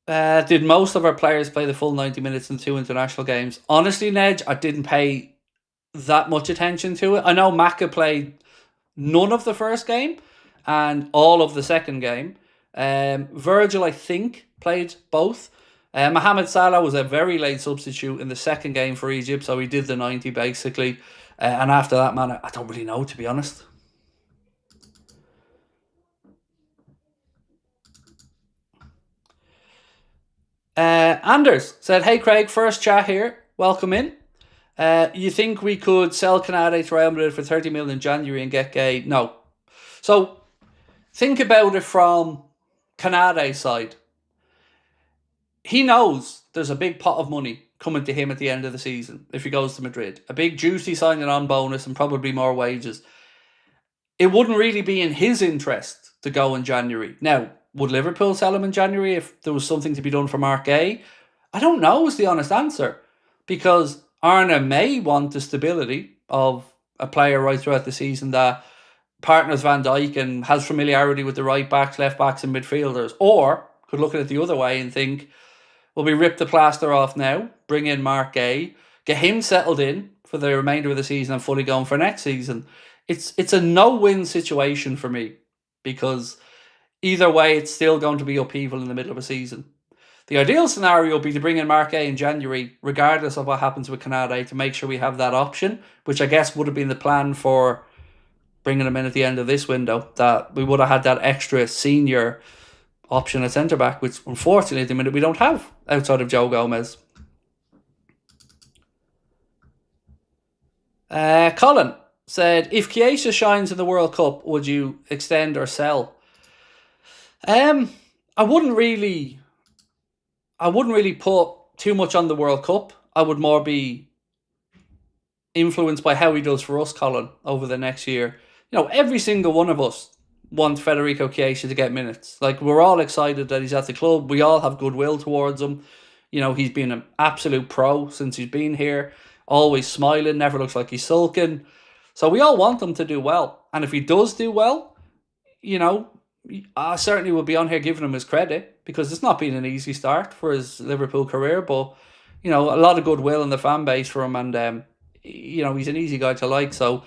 A: Did most of our players play the full 90 minutes in 2 international games? Honestly, Nedge, I didn't pay that much attention to it. I know Maka played none of the first game and all of the second game. Virgil, I think, played both. Mohamed Salah was a very late substitute in the second game for Egypt, so he did the 90 basically. And after that, man, I don't really know, to be honest. Anders said, hey Craig, first chat here. Welcome in. You think we could sell Konate to Real Madrid for 30 million in January and get Gay? No. So think about it from Konate's side. He knows there's a big pot of money coming to him at the end of the season if he goes to Madrid. A big juicy signing on bonus and probably more wages. It wouldn't really be in his interest to go in January. Now, would Liverpool sell him in January if there was something to be done for Mark Gay? I don't know is the honest answer. Because Arna may want the stability of a player right throughout the season that partners Van Dijk and has familiarity with the right backs, left backs and midfielders. Or could look at it the other way and think, well, we rip the plaster off now, bring in Mark Gay, get him settled in for the remainder of the season and fully going for next season. It's a no-win situation for me because either way, it's still going to be upheaval in the middle of a season. The ideal scenario would be to bring in Mark A in January, regardless of what happens with Konate, to make sure we have that option, which I guess would have been the plan for bringing him in at the end of this window, that we would have had that extra senior option at centre-back, which unfortunately at the minute we don't have outside of Joe Gomez. Colin said, if Chiesa shines in the World Cup, would you extend or sell? I wouldn't really put too much on the World Cup. I would more be influenced by how he does for us, Colin, over the next year. You know, every single one of us wants Federico Chiesa to get minutes. Like, we're all excited that he's at the club. We all have goodwill towards him. You know, he's been an absolute pro since he's been here. Always smiling, never looks like he's sulking. So we all want him to do well. And if he does do well, you know, I certainly will be on here giving him his credit because it's not been an easy start for his Liverpool career, but you know, a lot of goodwill in the fan base for him, and you know, he's an easy guy to like. So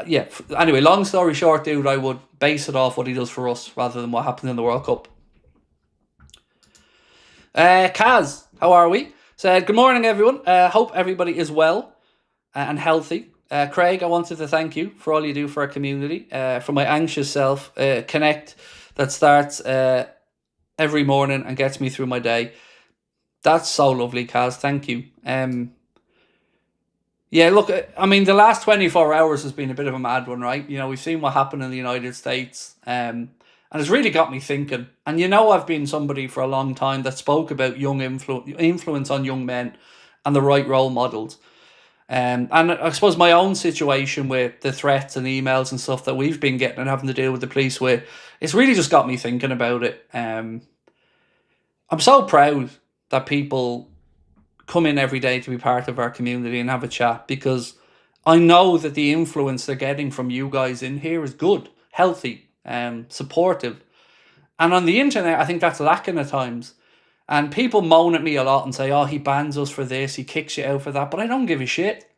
A: yeah, anyway, long story short, dude, I would base it off what he does for us rather than what happens in the World Cup. Kaz, how are we? Said, good morning everyone, hope everybody is well and healthy. Craig, I wanted to thank you for all you do for our community. For my anxious self, Connect that starts every morning and gets me through my day. That's so lovely, Kaz. Thank you. Yeah, look, I mean, the last 24 hours has been a bit of a mad one, right? You know, we've seen what happened in the United States, and it's really got me thinking. And you know, I've been somebody for a long time that spoke about young influence on young men and the right role models. And I suppose my own situation with the threats and emails and stuff that we've been getting and having to deal with the police with, it's really just got me thinking about it. I'm so proud that people come in every day to be part of our community and have a chat, because I know that the influence they're getting from you guys in here is good, healthy, supportive. And on the internet, I think that's lacking at times. And people moan at me a lot and say, oh, he bans us for this, he kicks you out for that. But I don't give a shit,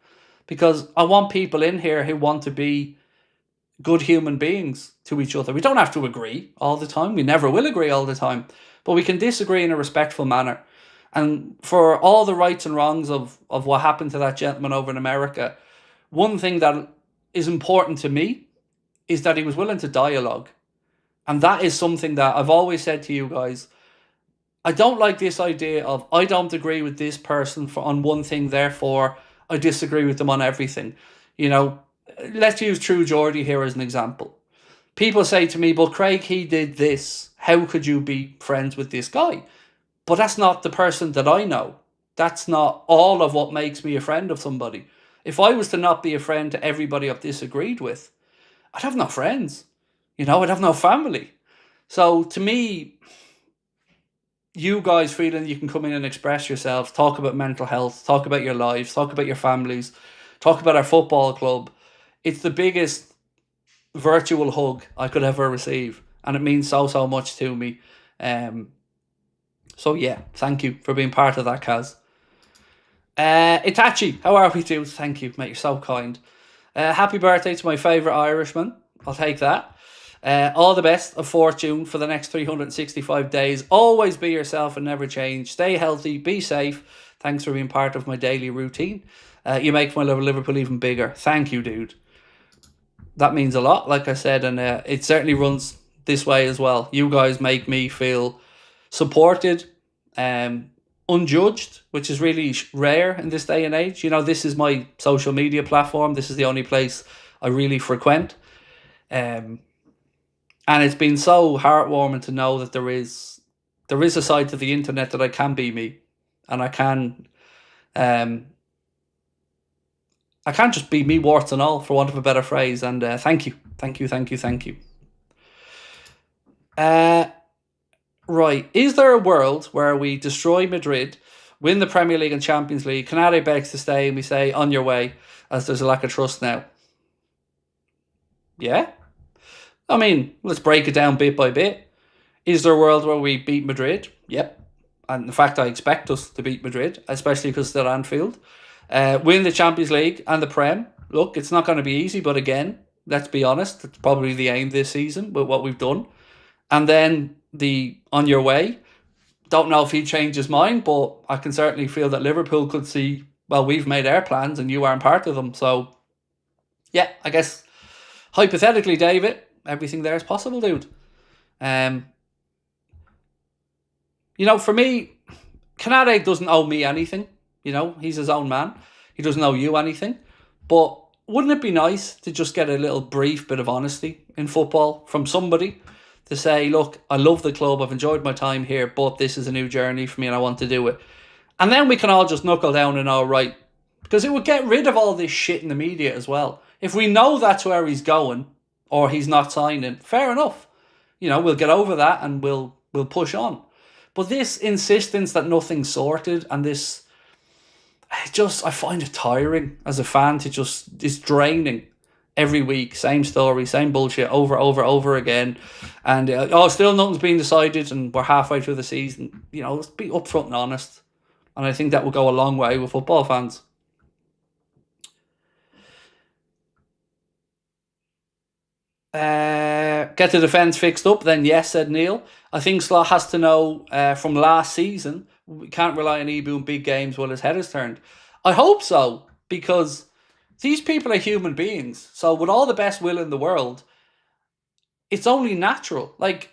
A: because I want people in here who want to be good human beings to each other. We don't have to agree all the time. We never will agree all the time. But we can disagree in a respectful manner. And for all the rights and wrongs of what happened to that gentleman over in America, one thing that is important to me is that he was willing to dialogue. And that is something that I've always said to you guys. I don't like this idea of I don't agree with this person on one thing, therefore I disagree with them on everything. You know, let's use True Geordie here as an example. People say to me, but Craig, he did this. How could you be friends with this guy? But that's not the person that I know. That's not all of what makes me a friend of somebody. If I was to not be a friend to everybody I've disagreed with, I'd have no friends. You know, I'd have no family. So to me, you guys feeling you can come in and express yourselves, talk about mental health, talk about your lives, talk about your families, talk about our football club. It's the biggest virtual hug I could ever receive. And it means so much to me. So yeah, thank you for being part of that, Kaz. Itachi, how are we, dude? Thank you, mate. You're so kind. Happy birthday to my favourite Irishman. I'll take that. All the best of fortune for the next 365 days. Always be yourself and never change. Stay healthy. Be safe. Thanks for being part of my daily routine. You make my love of Liverpool even bigger. Thank you, dude. That means a lot, like I said, and it certainly runs this way as well. You guys make me feel supported, unjudged, which is really rare in this day and age. You know, this is my social media platform. This is the only place I really frequent. And it's been so heartwarming to know that there is a side to the internet that I can be me, and I can just be me, warts and all, for want of a better phrase. And thank you. Right, is there a world where we destroy Madrid, win the Premier League and Champions League, Konate begs to stay, and we say on your way, as there's a lack of trust now? Yeah. I mean, let's break it down bit by bit. Is there a world where we beat Madrid? Yep. And in fact, I expect us to beat Madrid, especially because they're at Anfield. Win the Champions League and the Prem. Look, it's not going to be easy, but again, let's be honest, it's probably the aim this season with what we've done. And then the on your way. Don't know if he'd change his mind, but I can certainly feel that Liverpool could see, well, we've made our plans and you aren't part of them. So, yeah, I guess hypothetically, David, everything there is possible, dude. You know, for me, Konate doesn't owe me anything. You know, he's his own man. He doesn't owe you anything. But wouldn't it be nice to just get a little brief bit of honesty in football from somebody to say, look, I love the club, I've enjoyed my time here, but this is a new journey for me and I want to do it. And then we can all just knuckle down and all right. Because it would get rid of all this shit in the media as well. If we know that's where he's going, or he's not signing, fair enough. You know, we'll get over that and we'll push on. But this insistence that nothing's sorted and this, I find it tiring as a fan to just, it's draining. Every week, same story, same bullshit, over again. And, still nothing's been decided and we're halfway through the season. You know, let's be upfront and honest. And I think that will go a long way with football fans. Get the defence fixed up, then yes, said Neil. I think Slot has to know from last season, we can't rely on Ibu in big games while his head is turned. I hope so, because these people are human beings. So with all the best will in the world, it's only natural. Like,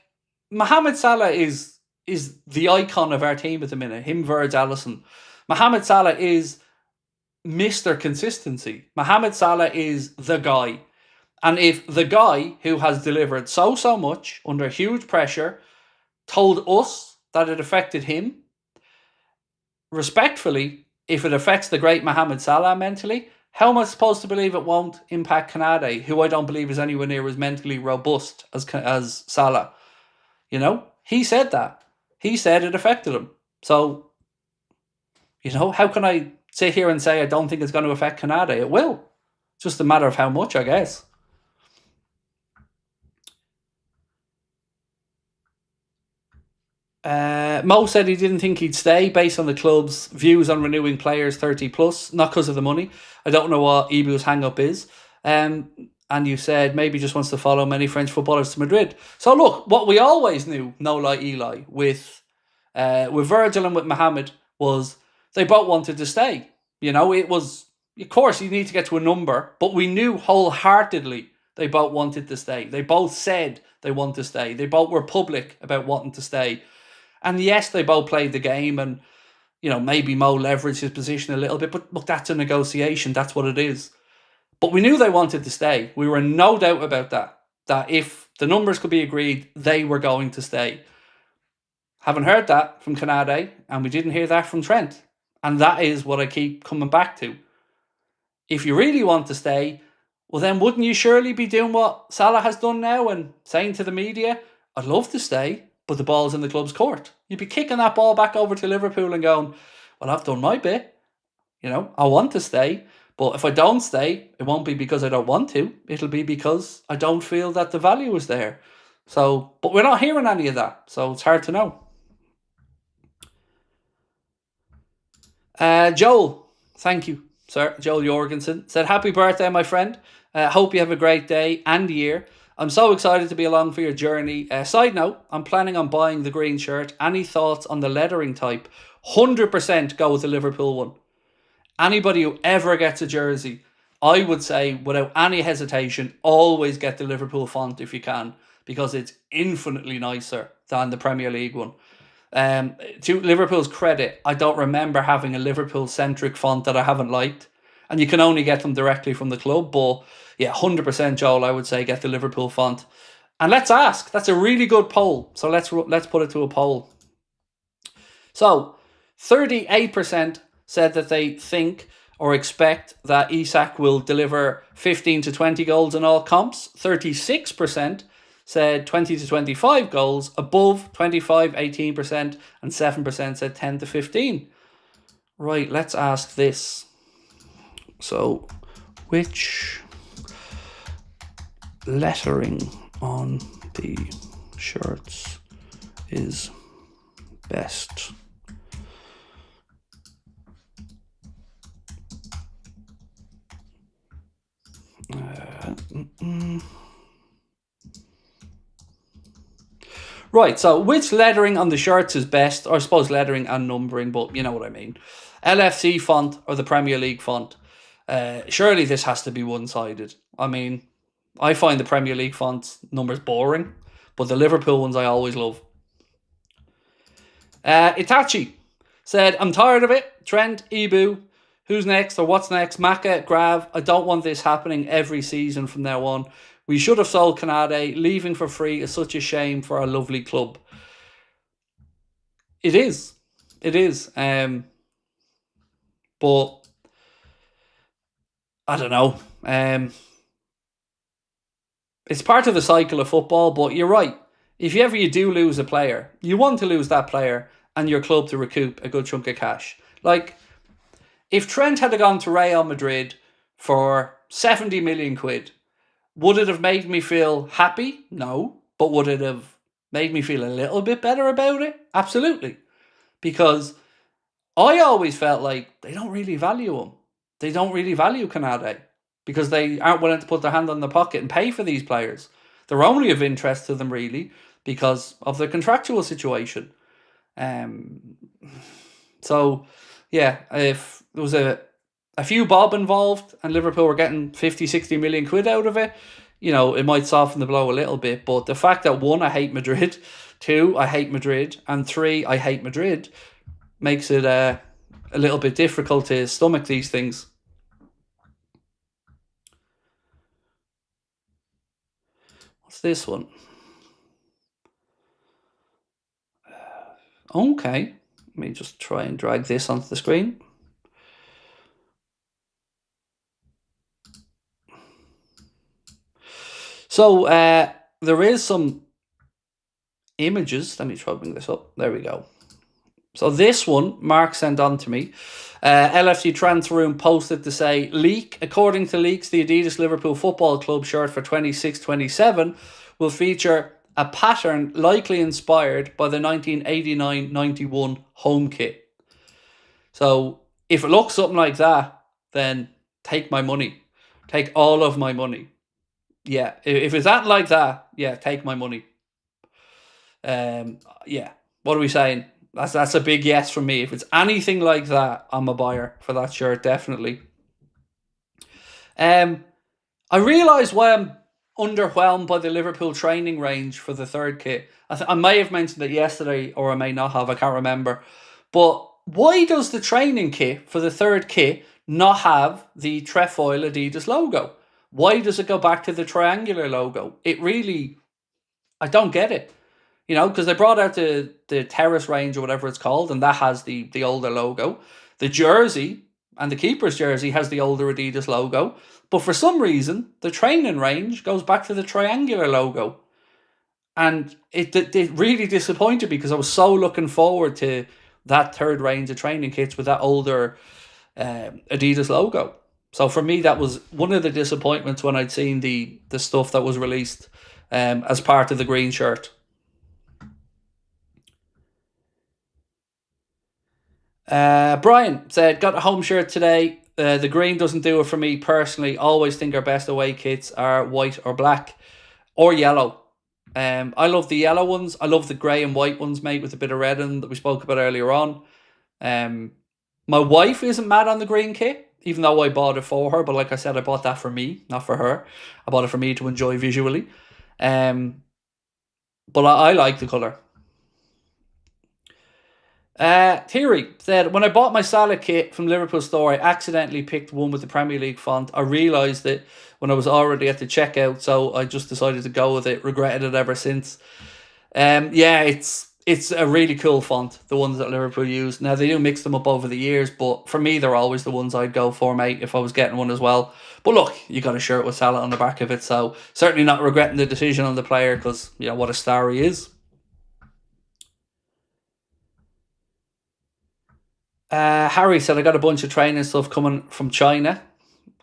A: Mohamed Salah is the icon of our team at the minute. Him, Verge, Alisson. Mohamed Salah is Mr. Consistency. Mohamed Salah is the guy. And if the guy who has delivered so much under huge pressure told us that it affected him, respectfully, if it affects the great Mohamed Salah mentally, how am I supposed to believe it won't impact Konate, who I don't believe is anywhere near as mentally robust as Salah? You know, he said that. He said it affected him. So, you know, how can I sit here and say I don't think it's going to affect Konate? It will. It's just a matter of how much, I guess. Mo said he didn't think he'd stay based on the club's views on renewing players 30 plus, not because of the money. I don't know what Ibu's hang-up is. And you said maybe just wants to follow many French footballers to Madrid. So look, what we always knew, no lie Eli, with Virgil and with Mohamed, was they both wanted to stay. It was, of course, you need to get to a number, but we knew wholeheartedly they both wanted to stay. They both said they want to stay. They both were public about wanting to stay. And yes, they both played the game, and maybe Mo leveraged his position a little bit, but look, that's a negotiation. That's what it is. But we knew they wanted to stay. We were in no doubt about that if the numbers could be agreed, they were going to stay. Haven't heard that from Konate, and we didn't hear that from Trent. And that is what I keep coming back to. If you really want to stay, well then wouldn't you surely be doing what Salah has done now and saying to the media, I'd love to stay, but the ball's in the club's court. You'd be kicking that ball back over to Liverpool and going, well, I've done my bit. I want to stay. But if I don't stay, it won't be because I don't want to. It'll be because I don't feel that the value is there. So, but we're not hearing any of that. So it's hard to know. Joel, thank you, sir. Joel Jorgensen said, happy birthday, my friend. Hope you have a great day and year. I'm so excited to be along for your journey. Side note, I'm planning on buying the green shirt. Any thoughts on the lettering type? 100% go with the Liverpool one. Anybody who ever gets a jersey, I would say, without any hesitation, always get the Liverpool font if you can, because it's infinitely nicer than the Premier League one. To Liverpool's credit, I don't remember having a Liverpool-centric font that I haven't liked, and you can only get them directly from the club. But yeah, 100%, Joel, I would say get the Liverpool font. And let's ask. That's a really good poll. So let's put it to a poll. So 38% said that they think or expect that Isak will deliver 15 to 20 goals in all comps. 36% said 20 to 25 goals, above 25, 18%, and 7% said 10 to 15. Right, let's ask this. So, which lettering on the shirts is best? Right, so which lettering on the shirts is best? Or I suppose lettering and numbering, but you know what I mean. LFC font or the Premier League font? Surely this has to be one-sided. I mean, I find the Premier League font numbers boring, but the Liverpool ones I always love. Itachi said, I'm tired of it. Trent, Ibu, who's next or what's next? Maka, Grav, I don't want this happening every season from now on. We should have sold Konate. Leaving for free is such a shame for our lovely club. It is. It is. But I don't know. It's part of the cycle of football, but you're right. If ever you do lose a player, you want to lose that player and your club to recoup a good chunk of cash. Like, if Trent had gone to Real Madrid for 70 million quid, would it have made me feel happy? No. But would it have made me feel a little bit better about it? Absolutely. Because I always felt like they don't really value him. They don't really value Konate because they aren't willing to put their hand on the pocket and pay for these players. They're only of interest to them, really, because of the contractual situation. So, yeah, if there was a few bob involved and Liverpool were getting 50, 60 million quid out of it, it might soften the blow a little bit. But the fact that 1, I hate Madrid, 2, I hate Madrid, and 3, I hate Madrid makes it a little bit difficult to stomach these things. What's this one? Okay, let me just try and drag this onto the screen. So there is some images. Let me try and bring this up. There we go. So this one, Mark sent on to me. LFC Transfer Room posted to say, leak. According to leaks, the Adidas Liverpool Football Club shirt for 26-27 will feature a pattern likely inspired by the 1989-91 home kit. So if it looks something like that, then take my money. Take all of my money. Yeah, if it's that like that, yeah, take my money. Yeah, what are we saying? That's a big yes from me. If it's anything like that, I'm a buyer for that shirt, definitely. Um, I realise why I'm underwhelmed by the Liverpool training range for the third kit. I may have mentioned it yesterday, or I may not have. I can't remember. But why does the training kit for the third kit not have the trefoil Adidas logo? Why does it go back to the triangular logo? It really, I don't get it. Because they brought out the Terrace range or whatever it's called, and that has the older logo. The jersey and the keeper's jersey has the older Adidas logo. But for some reason, the training range goes back to the triangular logo. And it really disappointed me because I was so looking forward to that third range of training kits with that older Adidas logo. So for me, that was one of the disappointments when I'd seen the stuff that was released as part of the green shirt. Brian said, got a home shirt today. The green doesn't do it for me personally. Always think our best away kits are white or black or yellow. I love the yellow ones. I love the grey and white ones, mate, with a bit of red in that we spoke about earlier on. Um, my wife isn't mad on the green kit, even though I bought it for her. But like I said, I bought that for me, not for her. I bought it for me to enjoy visually. But I like the colour. Thierry said, when I bought my Salah kit from Liverpool store, I accidentally picked one with the Premier League font. I realised it when I was already at the checkout, so I just decided to go with it. Regretted it ever since. Yeah, it's a really cool font, the ones that Liverpool use. Now, they do mix them up over the years, but for me, they're always the ones I'd go for, mate, if I was getting one as well. But look, you got a shirt with Salah on the back of it, so certainly not regretting the decision on the player because, what a star he is. Harry said, I got a bunch of training stuff coming from China.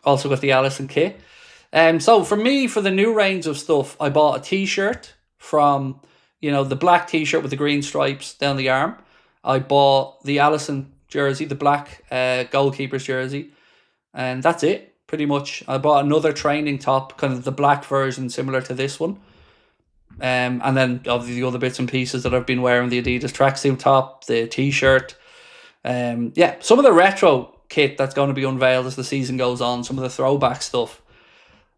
A: Also got the Allison kit. So for me, for the new range of stuff, I bought a t-shirt from, the black t-shirt with the green stripes down the arm. I bought the Allison jersey, the black goalkeeper's jersey. And that's it, pretty much. I bought another training top, kind of the black version, similar to this one. And then obviously the other bits and pieces that I've been wearing, the Adidas tracksuit top, the t-shirt. Some of the retro kit that's going to be unveiled as the season goes on, some of the throwback stuff,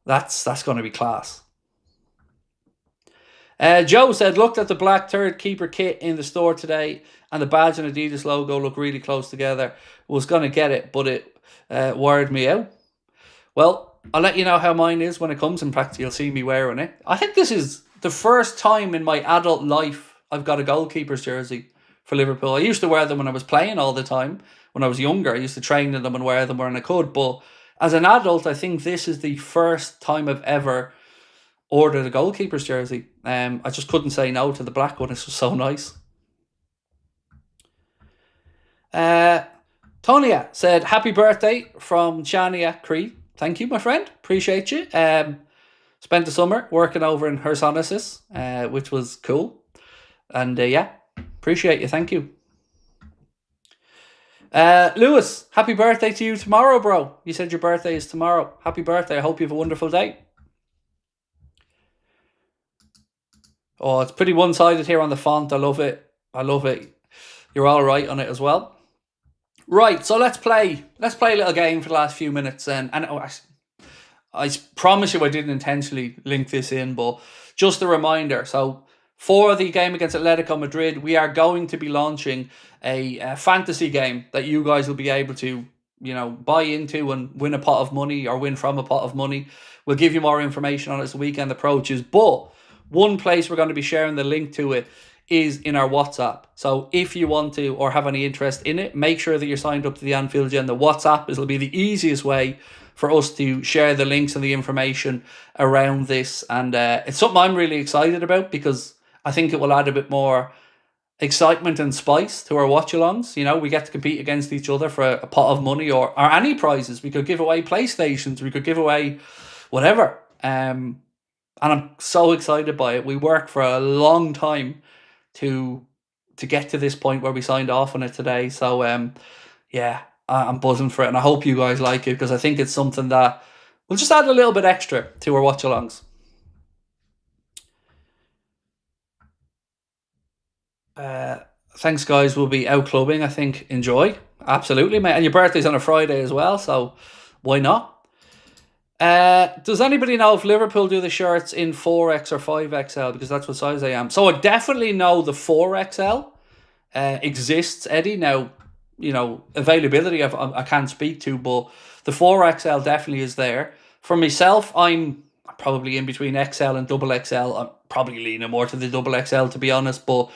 A: that's going to be class. Joe said, looked at the black third keeper kit in the store today and the badge and Adidas logo look really close together. Was going to get it, but it wired me out. Well, I'll let you know how mine is when it comes. In fact, you'll see me wearing it. I think this is the first time in my adult life I've got a goalkeeper's jersey for Liverpool. I used to wear them when I was playing all the time. When I was younger, I used to train in them and wear them when I could. But as an adult, I think this is the first time I've ever ordered a goalkeeper's jersey. I just couldn't say no to the black one. This was so nice. Tonya said, happy birthday from Shania Cree. Thank you, my friend. Appreciate you. Spent the summer working over in Hersonesus, which was cool. And appreciate you. Thank you. Lewis, happy birthday to you tomorrow, bro. You said your birthday is tomorrow. Happy birthday. I hope you have a wonderful day. Oh, it's pretty one-sided here on the font. I love it. You're all right on it as well. Right, so let's play a little game for the last few minutes. And I promise you I didn't intentionally link this in, but just a reminder. So for the game against Atletico Madrid, we are going to be launching a fantasy game that you guys will be able to, buy into and win a pot of money or win from a pot of money. We'll give you more information on it as the weekend approaches. But one place we're going to be sharing the link to it is in our WhatsApp. So if you want to or have any interest in it, make sure that you're signed up to the Anfield Agenda WhatsApp. It'll be the easiest way for us to share the links and the information around this. And it's something I'm really excited about because I think it will add a bit more excitement and spice to our watch-alongs. We get to compete against each other for a pot of money or any prizes. We could give away PlayStations. We could give away whatever. And I'm so excited by it. We worked for a long time to get to this point where we signed off on it today. So, I'm buzzing for it. And I hope you guys like it because I think it's something that will just add a little bit extra to our watch-alongs. Thanks, guys. We'll be out clubbing, I think. Enjoy. Absolutely, mate. And your birthday's on a Friday as well, so why not? Does anybody know if Liverpool do the shirts in 4X or 5XL? Because that's what size I am. So I definitely know the 4XL exists, Eddie. Now, availability I can't speak to, but the 4XL definitely is there. For myself, I'm probably in between XL and double XL. I'm probably leaning more to the double XL, to be honest, but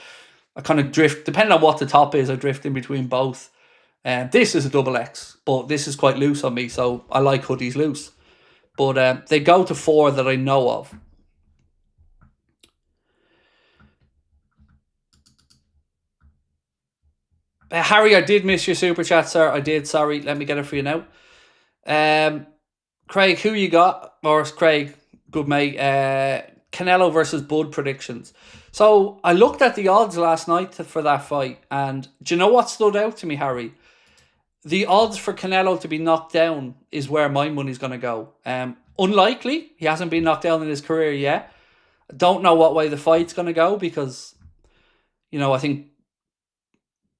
A: I kind of drift, depending on what the top is, I drift in between both. This is a double X, but this is quite loose on me, so I like hoodies loose. But they go to 4 that I know of. Harry, I did miss your super chat, sir. I did. Sorry. Let me get it for you now. Craig, who you got? Or Craig, good mate. Canelo versus Bud predictions. So I looked at the odds last night for that fight, and do you know what stood out to me, Harry? The odds for Canelo to be knocked down is where my money's going to go. Unlikely. He hasn't been knocked down in his career yet. I don't know what way the fight's going to go because, I think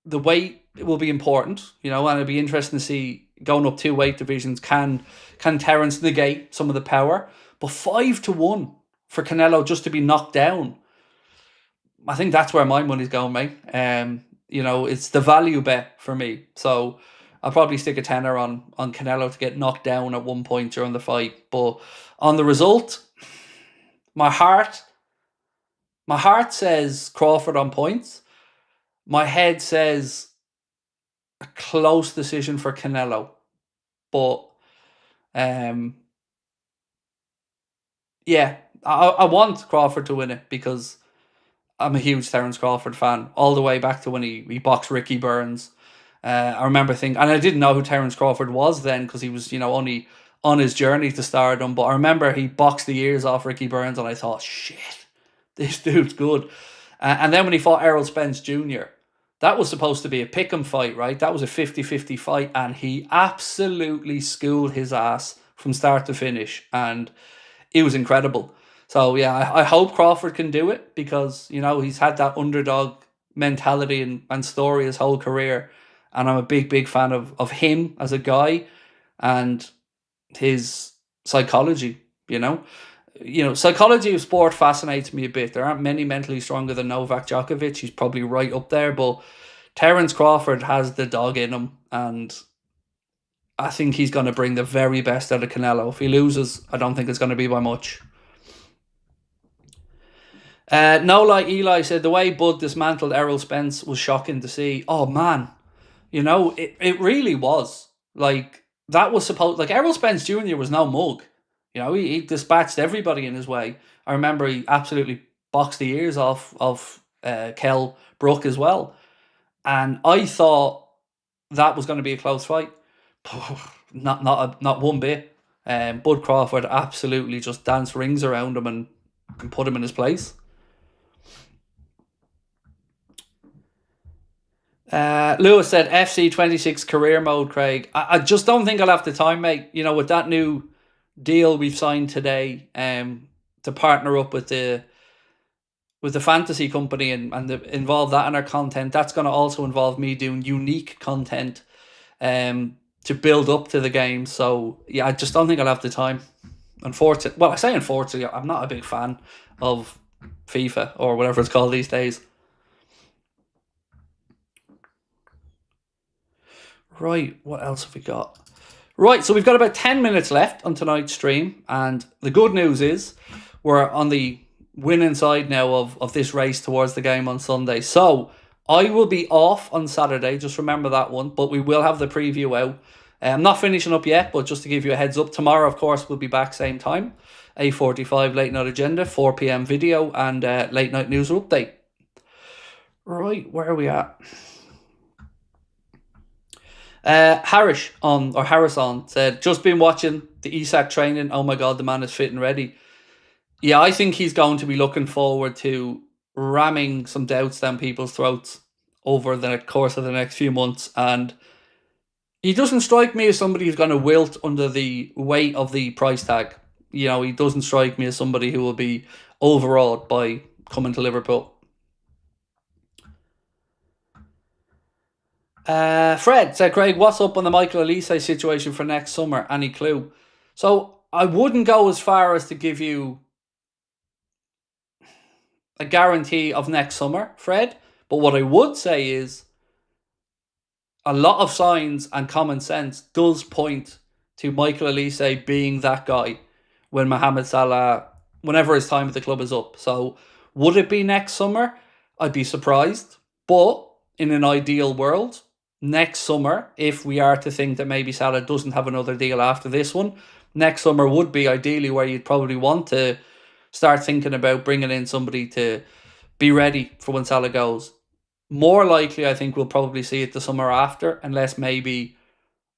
A: the weight will be important, and it'll be interesting to see going up 2 weight divisions. Can Terence negate some of the power? But 5-1 for Canelo just to be knocked down. I think that's where my money's going, mate. It's the value bet for me. So I'll probably stick a tenner on Canelo to get knocked down at one point during the fight. But on the result, my heart says Crawford on points. My head says a close decision for Canelo. But yeah, I want Crawford to win it because I'm a huge Terence Crawford fan, all the way back to when he boxed Ricky Burns. I remember thinking, and I didn't know who Terence Crawford was then because he was, only on his journey to stardom. But I remember he boxed the ears off Ricky Burns, and I thought, shit, this dude's good. And then when he fought Errol Spence Jr., that was supposed to be a pick'em fight, right? That was a 50-50 fight, and he absolutely schooled his ass from start to finish, and it was incredible. So yeah, I hope Crawford can do it because, he's had that underdog mentality and story his whole career. And I'm a big, big fan of him as a guy and his psychology, Psychology of sport fascinates me a bit. There aren't many mentally stronger than Novak Djokovic. He's probably right up there, but Terence Crawford has the dog in him, and I think he's going to bring the very best out of Canelo. If he loses, I don't think it's going to be by much. No, like Eli said, the way Bud dismantled Errol Spence was shocking to see. Oh, man. It really was. Like, that was supposed... Like, Errol Spence Jr. was no mug. He dispatched everybody in his way. I remember he absolutely boxed the ears off of Kell Brook as well. And I thought that was going to be a close fight. Not one bit. Bud Crawford absolutely just danced rings around him and put him in his place. Lewis said FC 26 career mode, Craig. I just don't think I'll have the time, mate. With that new deal we've signed today, to partner up with the fantasy company and involve that in our content, that's going to also involve me doing unique content to build up to the game. So yeah, I just don't think I'll have the time. Unfortunately, well, I say unfortunately, I'm not a big fan of FIFA or whatever it's called these days. Right, what else have we got? Right, so we've got about 10 minutes left on tonight's stream, and the good news is we're on the winning side now of this race towards the game on Sunday. So I will be off on Saturday, just remember that one, but we will have the preview out. I'm not finishing up yet, but just to give you a heads up, tomorrow, of course, we'll be back same time, 8:45 Late Night Agenda, 4 p.m. video, and Late Night News Update. Right, where are we at? Harris said, just been watching the Isak training. Oh my God, the man is fit and ready. Yeah, I think he's going to be looking forward to ramming some doubts down people's throats over the course of the next few months. And he doesn't strike me as somebody who's going to wilt under the weight of the price tag. He doesn't strike me as somebody who will be overawed by coming to Liverpool. Fred said, Craig, what's up on the Michael Elise situation for next summer? Any clue? So I wouldn't go as far as to give you a guarantee of next summer, Fred. But what I would say is a lot of signs and common sense does point to Michael Elise being that guy when Mohamed Salah, whenever his time at the club is up. So would it be next summer? I'd be surprised. But in an ideal world, next summer, if we are to think that maybe Salah doesn't have another deal after this one, next summer would be ideally where you'd probably want to start thinking about bringing in somebody to be ready for when Salah goes. More likely, I think we'll probably see it the summer after, unless maybe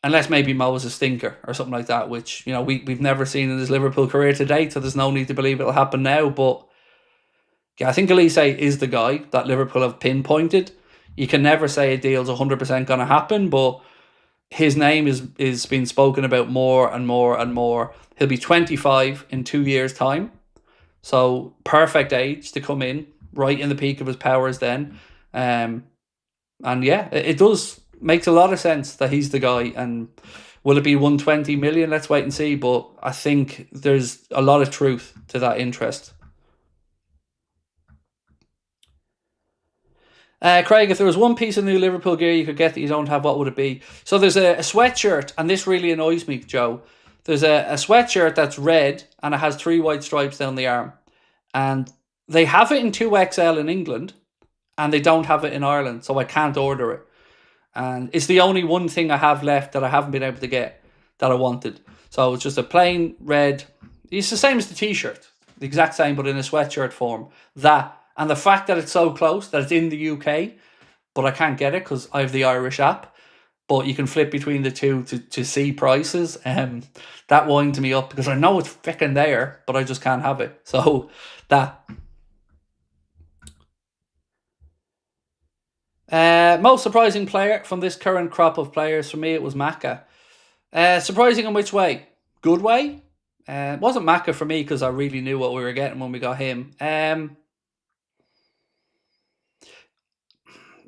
A: Mo is a stinker or something like that, which we've never seen in his Liverpool career to date. So there's no need to believe it'll happen now. But yeah, I think Elise is the guy that Liverpool have pinpointed. You can never say a deal's 100% going to happen, but his name is being spoken about more and more and more. He'll be 25 in 2 years' time, so perfect age to come in, right in the peak of his powers then. And yeah, it does makes a lot of sense that he's the guy. And will it be 120 million? Let's wait and see. But I think there's a lot of truth to that interest. Craig, if there was one piece of new Liverpool gear you could get that you don't have, what would it be? So there's a sweatshirt, and this really annoys me, Joe. There's a sweatshirt that's red, and it has 3 white stripes down the arm. And they have it in 2XL in England, and they don't have it in Ireland, so I can't order it. And it's the only one thing I have left that I haven't been able to get that I wanted. So it's just a plain red. It's the same as the t-shirt. The exact same, but in a sweatshirt form. That, and the fact that it's so close, that it's in the UK, but I can't get it because I have the Irish app. But you can flip between the two to see prices. That winds me up because I know it's freaking there, but I just can't have it. So that. Most surprising player from this current crop of players, for me, it was Maka. Surprising in which way? Good way? It wasn't Maka for me because I really knew what we were getting when we got him.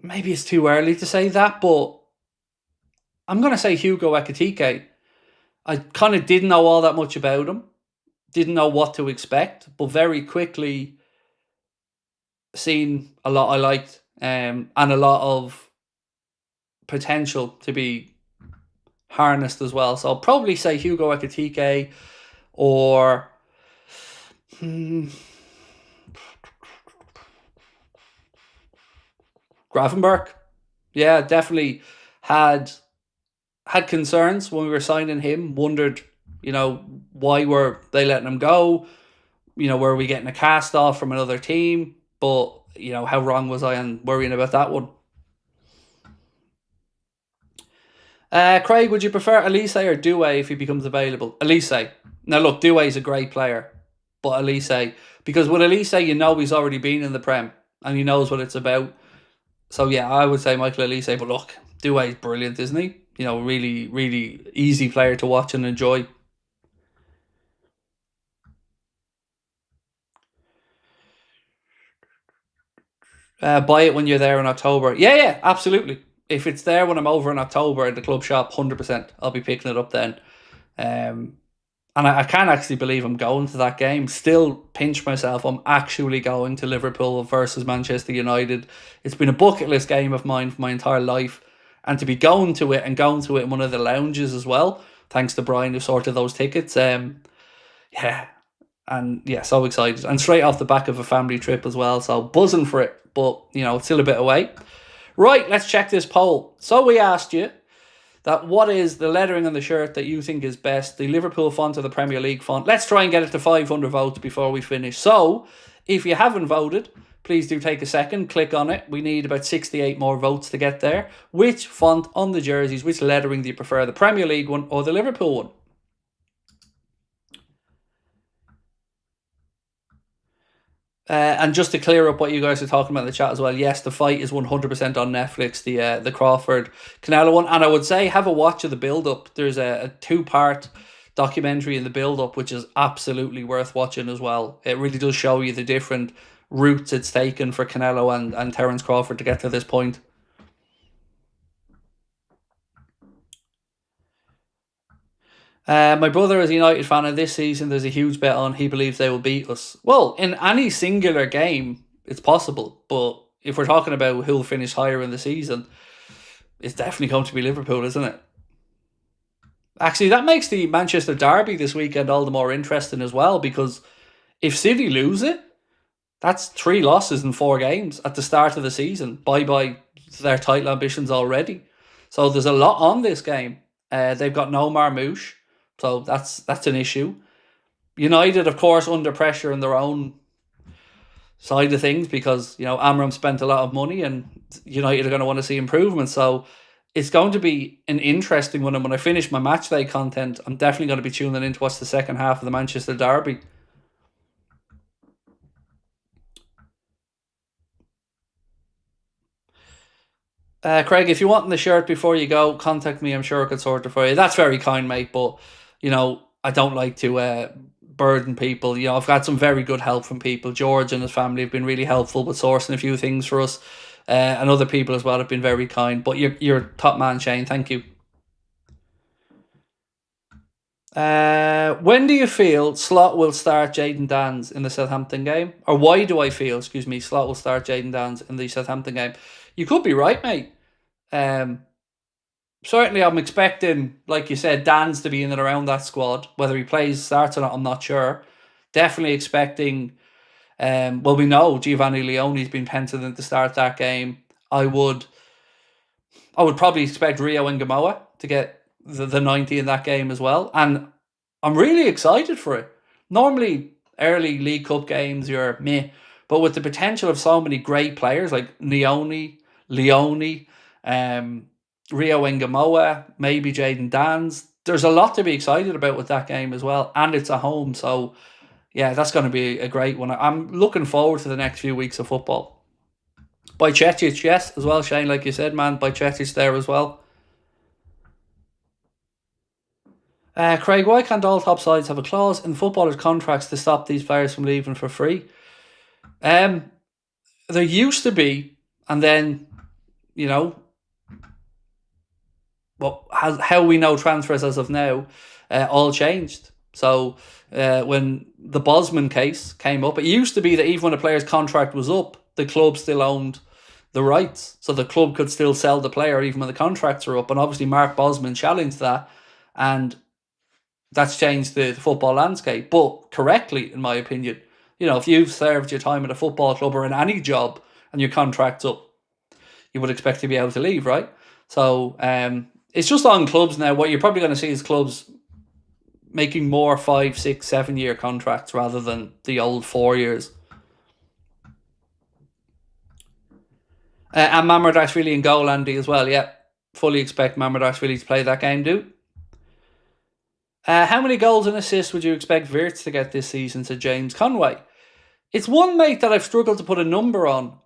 A: Maybe it's too early to say that, but I'm going to say Hugo Ekitike. I kind of didn't know all that much about him. Didn't know what to expect, but very quickly seen a lot I liked. And a lot of potential to be harnessed as well. So I'll probably say Hugo Ekitike or Gravenberch. Yeah, definitely had concerns when we were signing him. Wondered, why were they letting him go? Were we getting a cast off from another team? But how wrong was I on worrying about that one? Craig, would you prefer Elise or Doué if he becomes available? Elise. Now look, Doué is a great player, but Elise, because with Elise, he's already been in the Prem and he knows what it's about. So yeah, I would say Michael Elise, but look, Doué is brilliant, isn't he? Really, really easy player to watch and enjoy. Buy it when you're there in October. Yeah, absolutely. If it's there when I'm over in October at the club shop, 100%, I'll be picking it up then. And I can't actually believe I'm going to that game. Still pinch myself. I'm actually going to Liverpool versus Manchester United. It's been a bucket list game of mine for my entire life. And to be going to it in one of the lounges as well, thanks to Brian who sorted those tickets. Yeah. And yeah, so excited. And straight off the back of a family trip as well. So buzzing for it. But, it's still a bit away. Right, let's check this poll. So we asked you that what is the lettering on the shirt that you think is best, the Liverpool font or the Premier League font? Let's try and get it to 500 votes before we finish. So, if you haven't voted, please do take a second, click on it. We need about 68 more votes to get there. Which font on the jerseys, which lettering do you prefer, the Premier League one or the Liverpool one? And just to clear up what you guys are talking about in the chat as well, yes, the fight is 100% on Netflix, the Crawford Canelo one. And I would say have a watch of the build-up. There's a 2-part documentary in the build-up, which is absolutely worth watching as well. It really does show you the different routes it's taken for Canelo and Terence Crawford to get to this point. My brother is a United fan, and this season there's a huge bet on he believes they will beat us. Well, in any singular game, it's possible, but if we're talking about who'll finish higher in the season, it's definitely going to be Liverpool, isn't it? Actually, that makes the Manchester derby this weekend all the more interesting as well, because if City lose it, that's 3 losses in 4 games at the start of the season. Bye-bye their title ambitions already. So there's a lot on this game. They've got no Marmouche, so that's an issue. United, of course, under pressure in their own side of things because, Amram spent a lot of money and United are going to want to see improvement. So it's going to be an interesting one. And when I finish my match day content, I'm definitely going to be tuning in to watch the second half of the Manchester derby. Craig, if you want the shirt before you go, contact me. I'm sure I could sort it for you. That's very kind, mate. But, I don't like to burden people. I've got some very good help from people. George and his family have been really helpful with sourcing a few things for us. And other people as well have been very kind. But you're top man, Shane. Thank you. When do you feel Slot will start Jayden Danns in the Southampton game? Or why do I feel, Slot will start Jayden Danns in the Southampton game? You could be right, mate. Certainly I'm expecting, like you said, Danns to be in and around that squad. Whether he starts or not, I'm not sure. Definitely expecting, we know Giovanni Leone's been penciled in to start that game. I would probably expect Rio Ngamoa to get the 90 in that game as well. And I'm really excited for it. Normally, early League Cup games, you're meh. But with the potential of so many great players like Leone, Rio Ngamoa, maybe Jayden Danns, there's a lot to be excited about with that game as well. And it's at home. So, yeah, that's going to be a great one. I'm looking forward to the next few weeks of football. Bajcetic, yes, as well, Shane, like you said, man. Bajcetic there as well. Craig, why can't all top sides have a clause in footballers' contracts to stop these players from leaving for free? There used to be, and then, how we know transfers as of now, all changed. So when the Bosman case came up, it used to be that even when a player's contract was up, the club still owned the rights. So the club could still sell the player even when the contracts are up. And obviously Mark Bosman challenged that. And that's changed the football landscape. But correctly, in my opinion, if you've served your time at a football club or in any job and your contract's up, you would expect to be able to leave, right? So it's just on clubs now. What you're probably going to see is clubs making more 5, 6, 7 year contracts rather than the old 4 years. And Mamardashvili in goal, Andy, as well. Yeah, fully expect Mamardashvili to play that game, dude. How many goals and assists would you expect Wirtz to get this season, said James Conway? It's one, mate, that I've struggled to put a number on.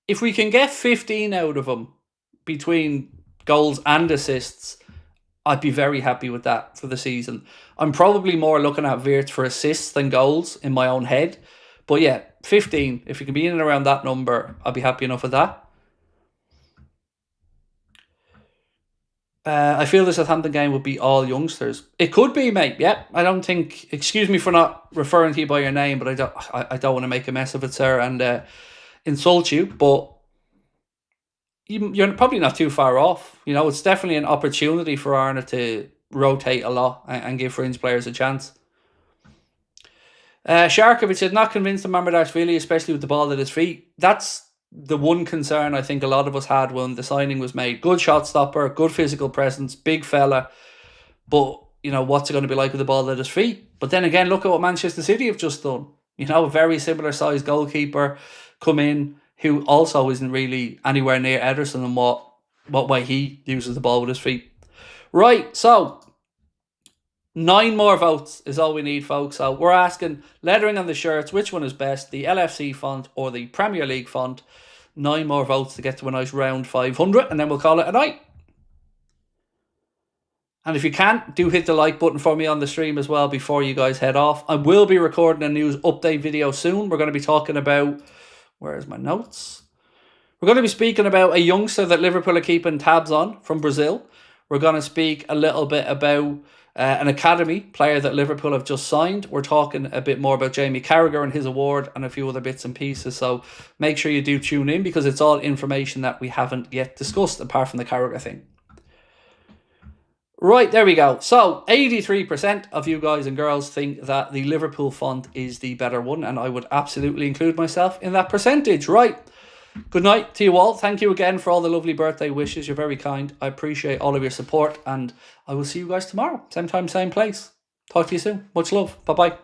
A: If we can get 15 out of him between goals and assists, I'd be very happy with that for the season. I'm probably more looking at Wirtz for assists than goals in my own head. But yeah, 15. If you can be in and around that number, I'll be happy enough with that. I feel the Southampton game would be all youngsters. It could be, mate. Yeah, I don't think. Excuse me for not referring to you by your name, but I don't want to make a mess of it, sir, and insult you. But you're probably not too far off. It's definitely an opportunity for Arna to rotate a lot and give fringe players a chance. Sharkovic said, not convinced of Mamardashvili, especially with the ball at his feet. That's the one concern I think a lot of us had when the signing was made. Good shot stopper, good physical presence, big fella. But, what's it going to be like with the ball at his feet? But then again, look at what Manchester City have just done. A very similar sized goalkeeper come in who also isn't really anywhere near Ederson and what way he uses the ball with his feet. Right, so 9 more votes is all we need, folks. So we're asking lettering on the shirts, which one is best, the LFC font or the Premier League font? 9 more votes to get to a nice round 500, and then we'll call it a night. And if you can, do hit the like button for me on the stream as well before you guys head off. I will be recording a news update video soon. We're going to be talking about... Where's my notes? We're going to be speaking about a youngster that Liverpool are keeping tabs on from Brazil. We're going to speak a little bit about an academy player that Liverpool have just signed. We're talking a bit more about Jamie Carragher and his award and a few other bits and pieces. So make sure you do tune in, because it's all information that we haven't yet discussed apart from the Carragher thing. Right, there we go. So 83% of you guys and girls think that the Liverpool font is the better one, and I would absolutely include myself in that percentage. Right. Good night to you all. Thank you again for all the lovely birthday wishes. You're very kind. I appreciate all of your support, and I will see you guys tomorrow. Same time, same place. Talk to you soon. Much love. Bye-bye.